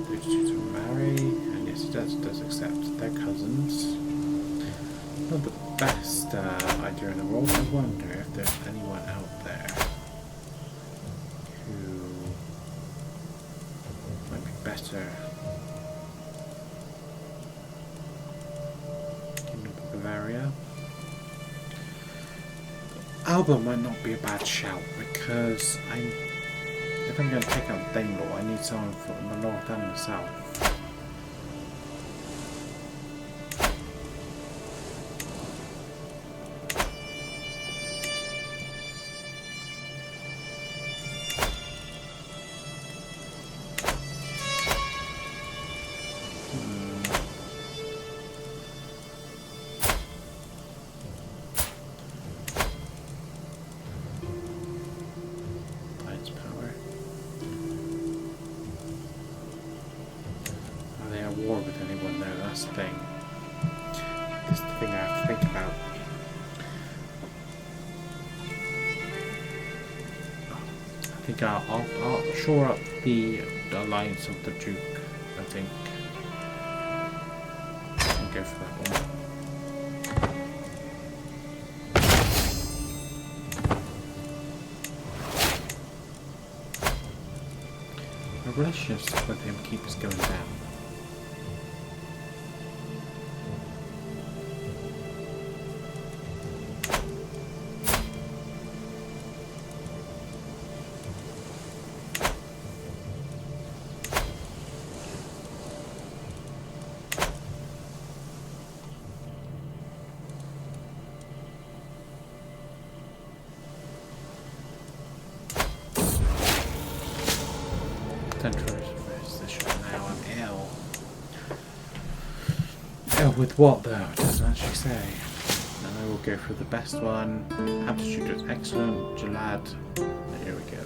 those two to marry, and yes he does accept their cousins. Not the best idea in the world. I wonder if there's anyone out there who might be better. Kingdom of Bavaria. Alba might not be a bad shout, because if I'm going to take out Danelaw, I need someone from the north and the south. War with anyone there, that's the thing. That's the thing I have to think about. I think I'll shore up the alliance of the Duke, I think. I'll go for that one. My relationships with him keeps going down. Now I'm ill. Ill with what though? It doesn't actually say. And I will go for the best one. Aptitude is excellent. Jalad. Here we go.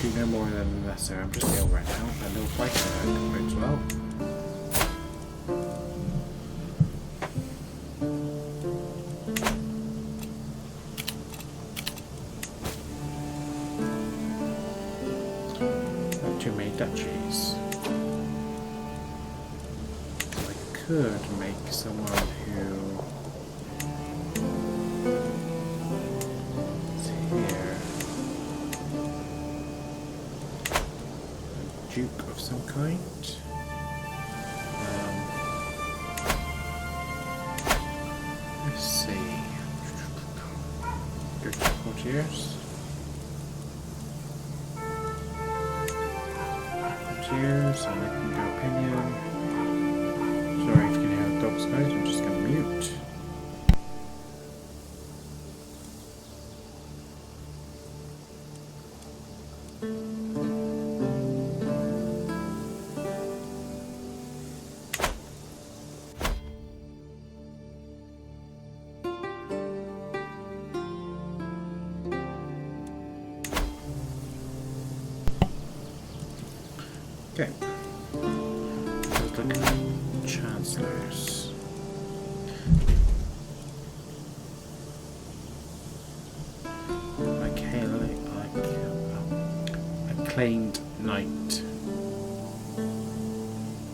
Do no more than necessary. I'm just ill right now. And no fighter as well. Too many duchies. So I could make someone who is here a duke of some kind. Let's see. Go to courtiers. Cheers, and I can go opinion. Sorry if you can hear the dogs, guys, I'm just going to mute. Okay. Let's look at chancellors. Acclaimed knight.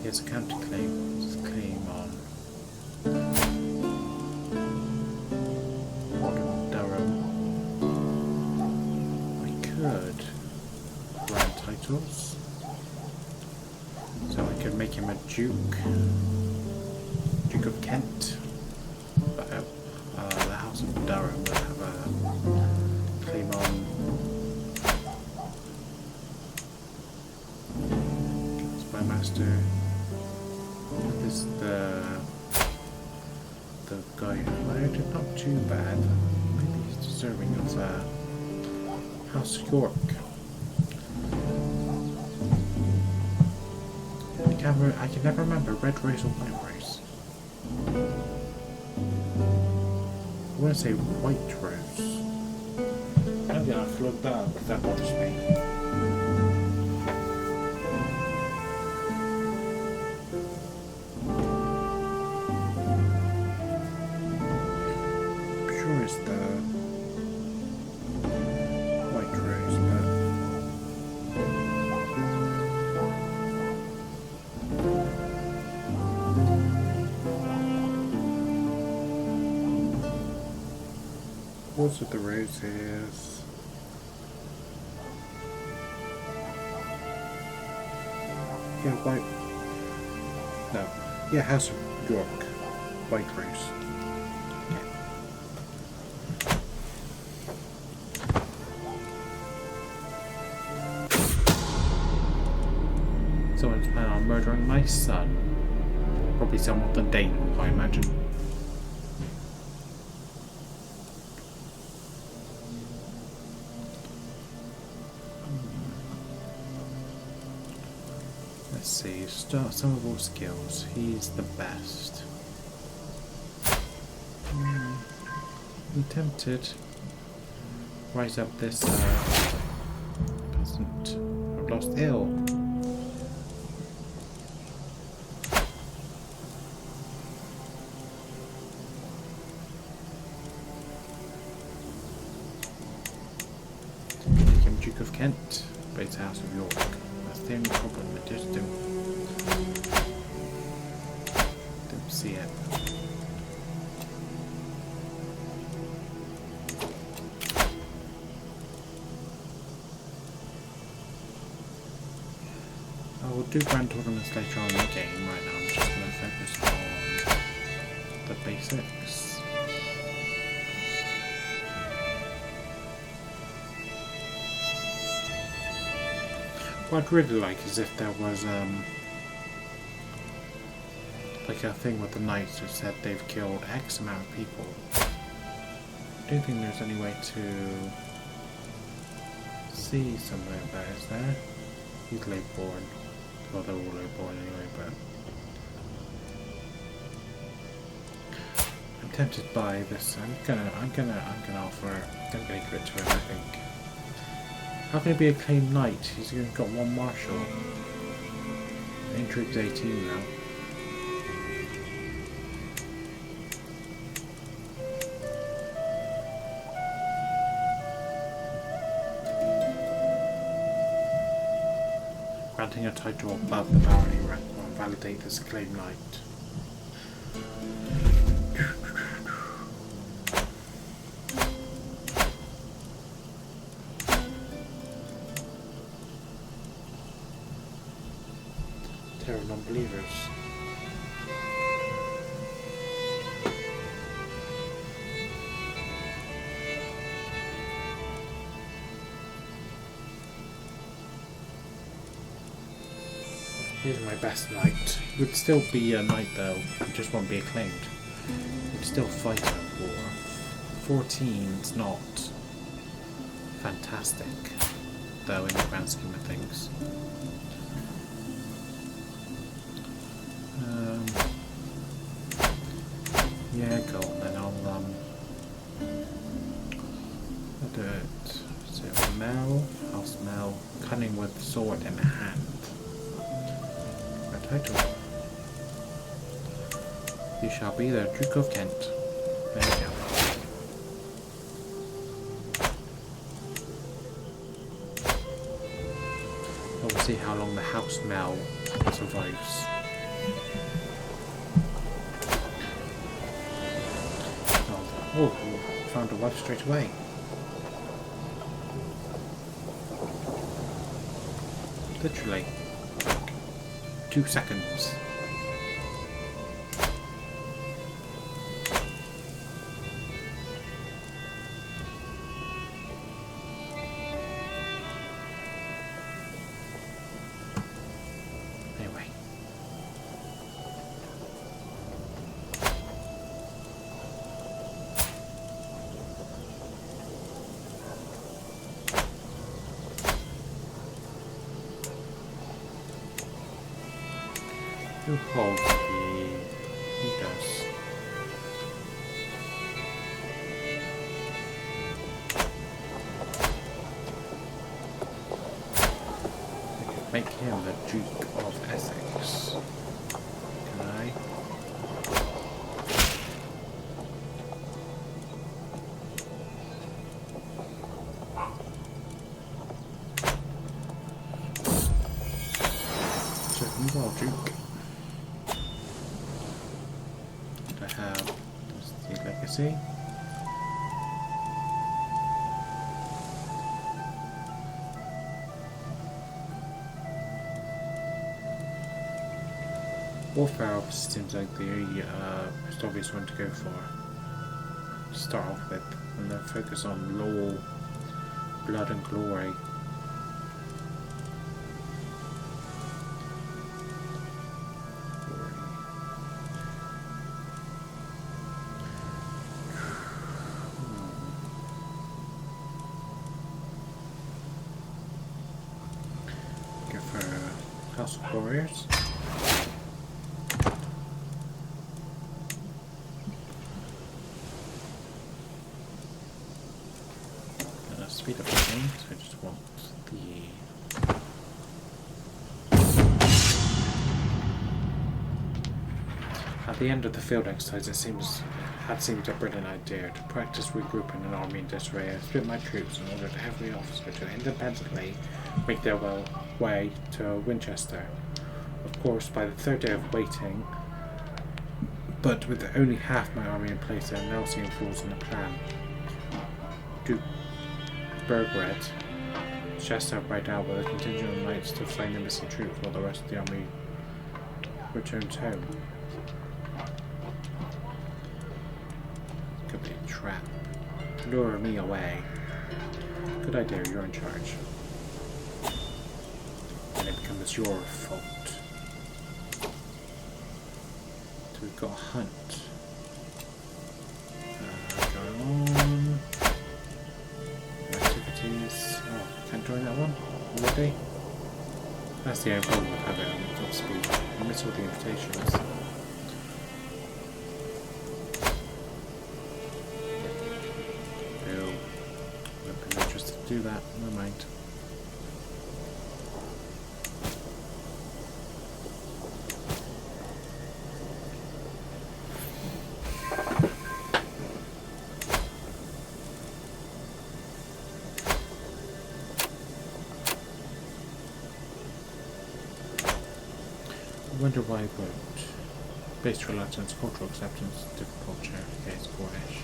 He has a counterclaim. What's his claim on? Durham. titles. So I could make him a Duke. Duke of Kent. But the House of Durham would have a claim on Spymaster. This is the guy who hired, not too bad. Maybe he's deserving of House York. I can never remember red rose or white rose. I want to say white rose. I'm gonna have to look that up if that bothers me. I'm sure it's the white rose, but what's with the roses? Yeah, white. No. Yeah, House of York. White rose. Yeah. Someone's planning on murdering my son. Probably someone with a date, I imagine. Let's see, start some of all skills. He's the best. I'm tempted. Rise up this peasant. I've lost ill. Make him Duke of Kent, but it's House of York. That's the only problem. I just don't see it. I will do grand tournaments later on in the game. Right now I'm just going to focus on the basics. What I'd really like is if there was like a thing with the knights who said they've killed X amount of people. I don't think there's any way to see something like that, is there? He's late born. Well, they're all late born anyway, but I'm tempted by this. I'm gonna offer. I'm gonna give it to him, I think. How can he be a claimed knight? He's got one marshal. Intrigue's 18 now. Granting a title above the barony rank will validate this claimed knight. Terror non-believers. Here's my best knight. He would still be a knight though, he just won't be acclaimed. He would still fight a war. 14's not fantastic, though, in the grand scheme of things. Yeah, go on then, I'll do it. So, House Mel, cunning with sword in hand. Title. You shall be the Duke of Kent. There you go. We'll see how long the House Mel survives. Oh, found a wife straight away. Literally. 2 seconds. Anyway. Who holds the... He does. I could make him the Duke of Essex. Can I? Certainly well, Duke. I have the legacy. Warfare seems like the most obvious one to go for. To start off with, and then focus on law, blood and glory. Go for House of Warriors. Speed up the game, so I just want the... At the end of the field exercise, had seemed a brilliant idea to practice regrouping an army in disarray. I split my troops in order to every officer to independently make their way to Winchester. Of course, by the third day of waiting, but with only half my army in place, there now seemed flaws in the plan. Burgred chest outright out with a contingent of knights to find the missing troops while the rest of the army returns home. Could be a trap. Lure me away. Good idea, you're in charge. And it becomes your fault. So we've got a hunt. Going on. Oh, can't join that one already? That's the only problem with having it on top speed. I miss all the invitations. Bill, I've been interested to do that, never mind. I wonder why it won't. Based reluctance, cultural acceptance, different culture, okay, it's Cornish.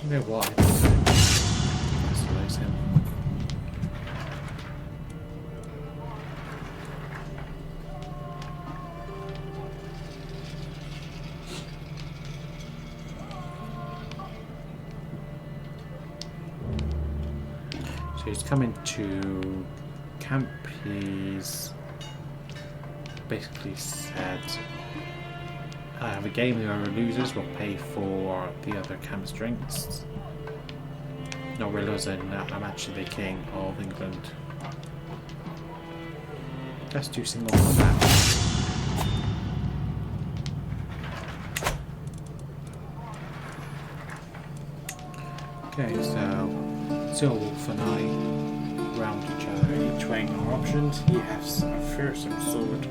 You know what? Isolate him. So he's coming to camp. He's basically said, I have a game, whoever loses will pay for the other camp's drinks. Not realising that I'm actually the king of England. Let's do single combat. Okay, so Silwolf and I round each other, each weighing our options. He has a fearsome sword,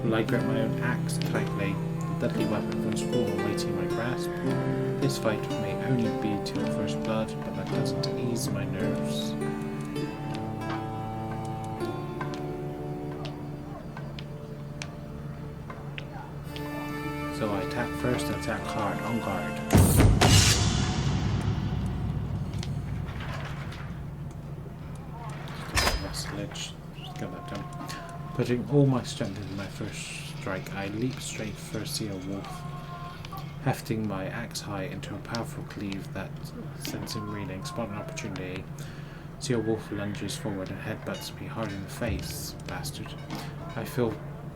while I grip my own axe tightly. Deadly weapon from school awaiting my grasp. This fight may only be till first blood, but that doesn't ease my nerves. So I attack first, attack hard, on guard. Vassalage, just get that done. Putting all my strength into my first strike, I leap straight for Seal Wolf, hefting my axe high into a powerful cleave that sends him reeling. Spot an opportunity. Seal Wolf lunges forward and headbutts me hard in the face. Bastard.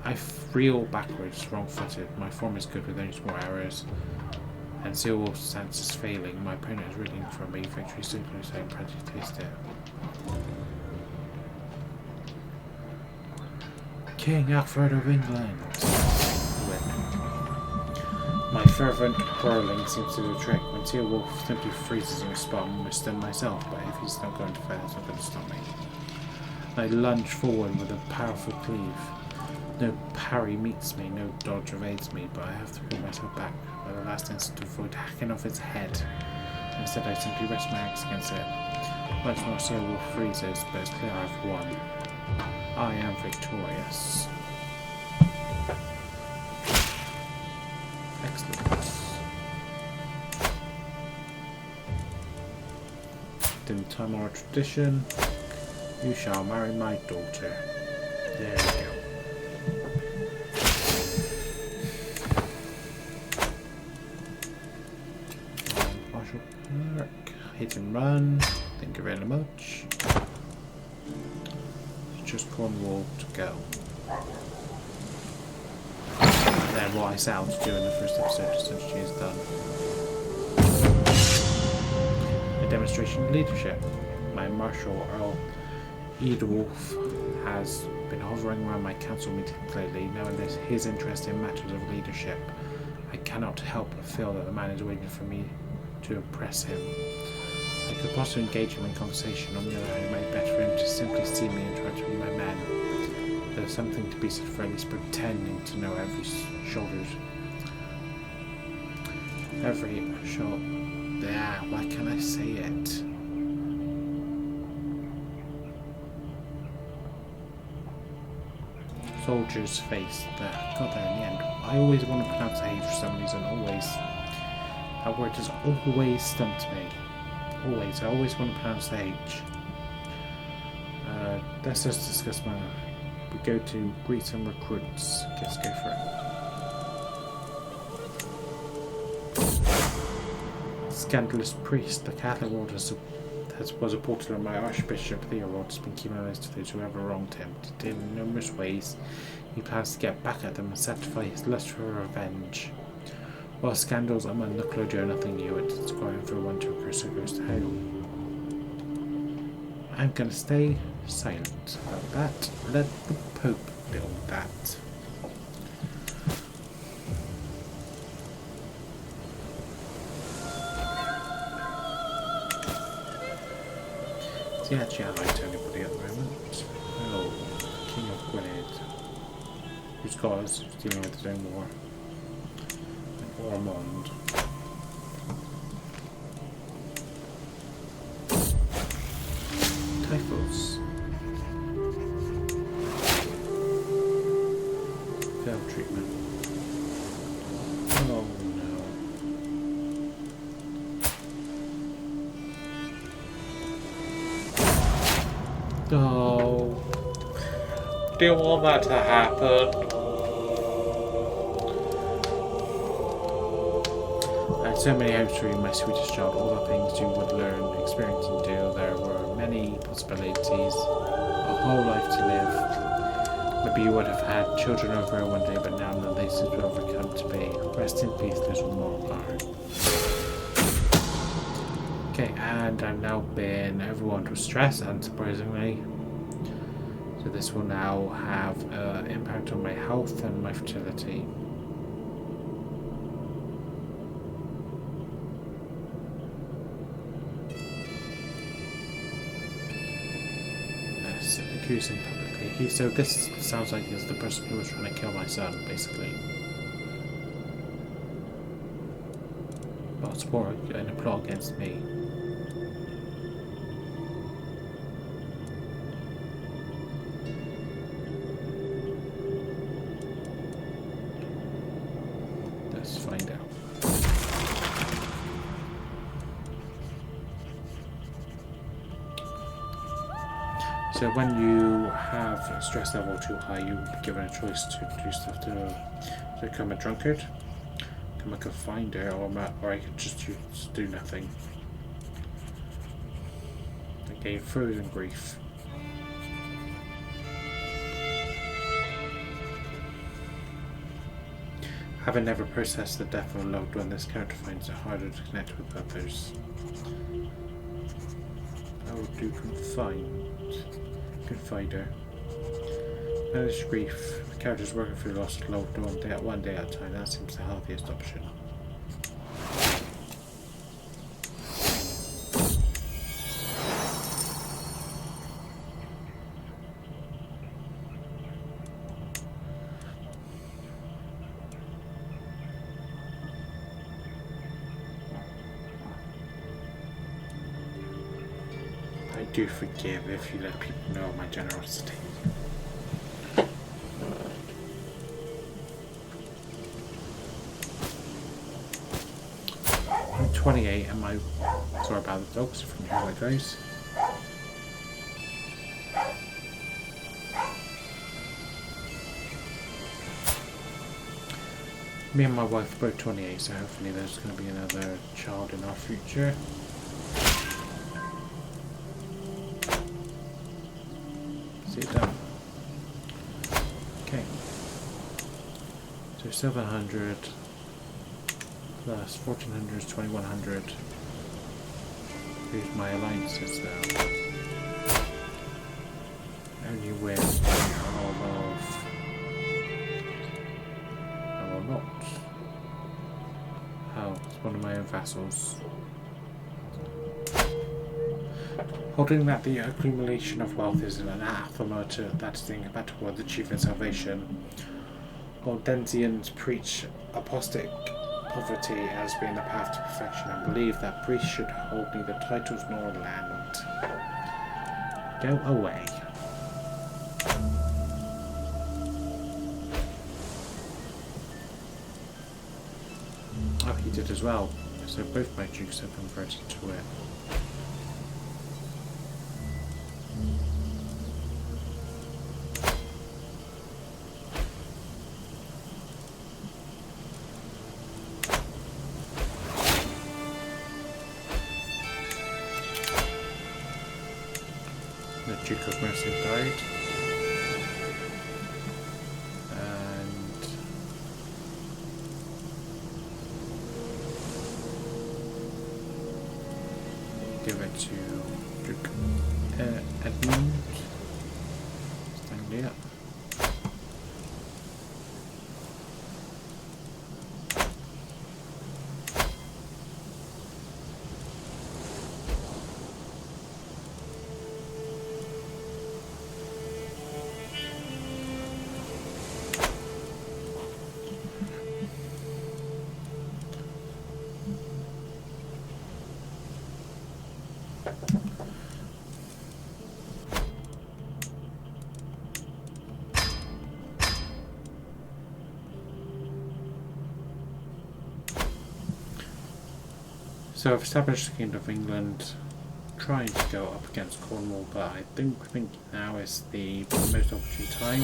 I reel backwards, wrong-footed. My form is good with only small errors, and Seal Wolf's stance is failing. My opponent is reeling for a big victory, so close I can practically taste it. King Alfred of England. My fervent quarrelling seems to do a trick. When Seal Wolf simply freezes in response, I must stun myself, but if he's not going to fail, it's not going to stop me. I lunge forward with a powerful cleave. No parry meets me, no dodge evades me, but I have to pull myself back by the last instant to avoid hacking off its head. Instead, I simply rest my axe against it. Once more, Seal Wolf freezes, but it's clear I've won. I am victorious. Excellent. In the time-honored tradition, you shall marry my daughter. There we go. Marshall Park. Hit and run. Thank you very much. Just Cornwall to go. And then what I set out to do in the first episode essentially is done. A demonstration of leadership. My Marshal Earl Eadwulf has been hovering around my council meetings lately, knowing that his interest in matters of leadership. I cannot help but feel that the man is waiting for me to impress him. I could possibly engage him in conversation. On the other hand, it might be better for him to simply see me and try to be my man. There's something to be said for at least pretending to know every shoulder. Yeah, why can't I say it? Soldier's face. There, got there in the end. I always want to pronounce H for some reason. Always. That word has always stumped me. Always. I always want to pronounce the H. Let's just discuss my... We go to greet some recruits. Let's go for it. Scandalous priest. The Catholic Order was appointed on my Archbishop Theobald has been keeping honest to those who ever wronged him. In numerous ways, he plans to get back at them and satisfy his lust for revenge. While scandals among the clergy are nothing new, it's going for one to occur, so goes to hell. I'm going to stay silent about that. Let the Pope deal with that. Is he actually allied to anybody at the moment? Oh, King of Gwynedd. Whose cause is dealing with his own war. And Ormond. Typhus. Failed treatment. Oh no. Oh. Do you want that to happen? I had so many hopes for you, my sweetest child, all the things you would learn, experience and do. There were many possibilities, a whole life to live. Maybe you would have had children over here one day, but now none of these things will ever come to be. Rest in peace, little Morgar. Okay, and I've now been overwhelmed with stress, unsurprisingly. So this will now have impact on my health and my fertility. Yes, accuse him publicly. So this sounds like he's the person who was trying to kill my son, basically. Well, support in a plot against me. Let's find out. So when you have a stress level too high, you'll be given a choice to do stuff to become a drunkard, become a confinder, or I could just do nothing. I gain frozen grief. Having never processed the death of a loved one, this character finds it harder to connect with others. I will do Confider. Manage grief. The character is working through lost loved one day at a time. That seems the healthiest option. I do forgive if you let people know my generosity. I'm 28 and my... Sorry about the dogs, from here it goes. Me and my wife are both 28, so hopefully there's going to be another child in our future. Done. Okay. So 700 plus 1400 is 2100. Here's my alliances now. Only with I will not. Oh, it's one of my own vassals. Holding that the accumulation of wealth is an anathema to that thing about toward achieving salvation. Waldensians preach apostate poverty as being the path to perfection and believe that priests should hold neither titles nor land. Go away. Oh, he did as well. So both my dukes have converted to it. Duke of Mercia died, and give it to Duke Edmund. Stand up. So I've established the Kingdom of England, trying to go up against Cornwall, but I think now is the most opportune time.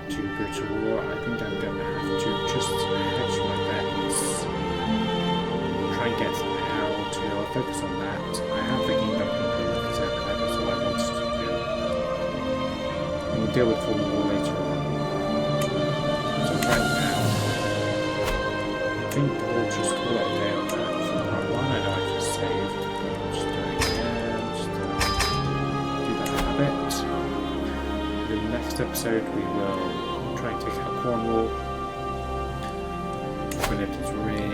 To go to war. I think I'm going to have to just hedge my bets. Try and get some Harold to focus on that. I have the Kingdom of England because that's what I wanted to do. We'll deal with Cornwall later on. So right now, I think we'll just call it a day on that for part 1. I know I just saved, but I'll just do it again, just do that habit. In the next episode we will try and take out Cornwall when it is really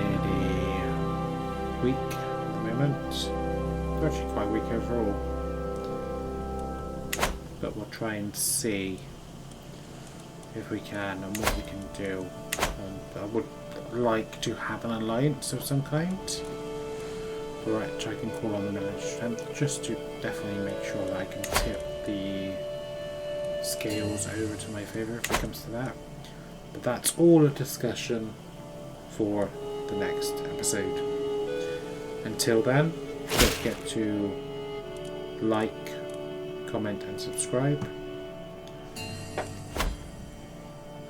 weak at the moment. It's actually quite weak overall. But we'll try and see if we can, and what we can do. I would like to have an alliance of some kind, which I can call on the military strength, just to definitely make sure that I can tip the scales over to my favour if it comes to that. But that's all a discussion for the next episode. Until then, don't forget to like, comment and subscribe.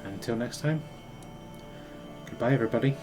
And until next time, goodbye everybody.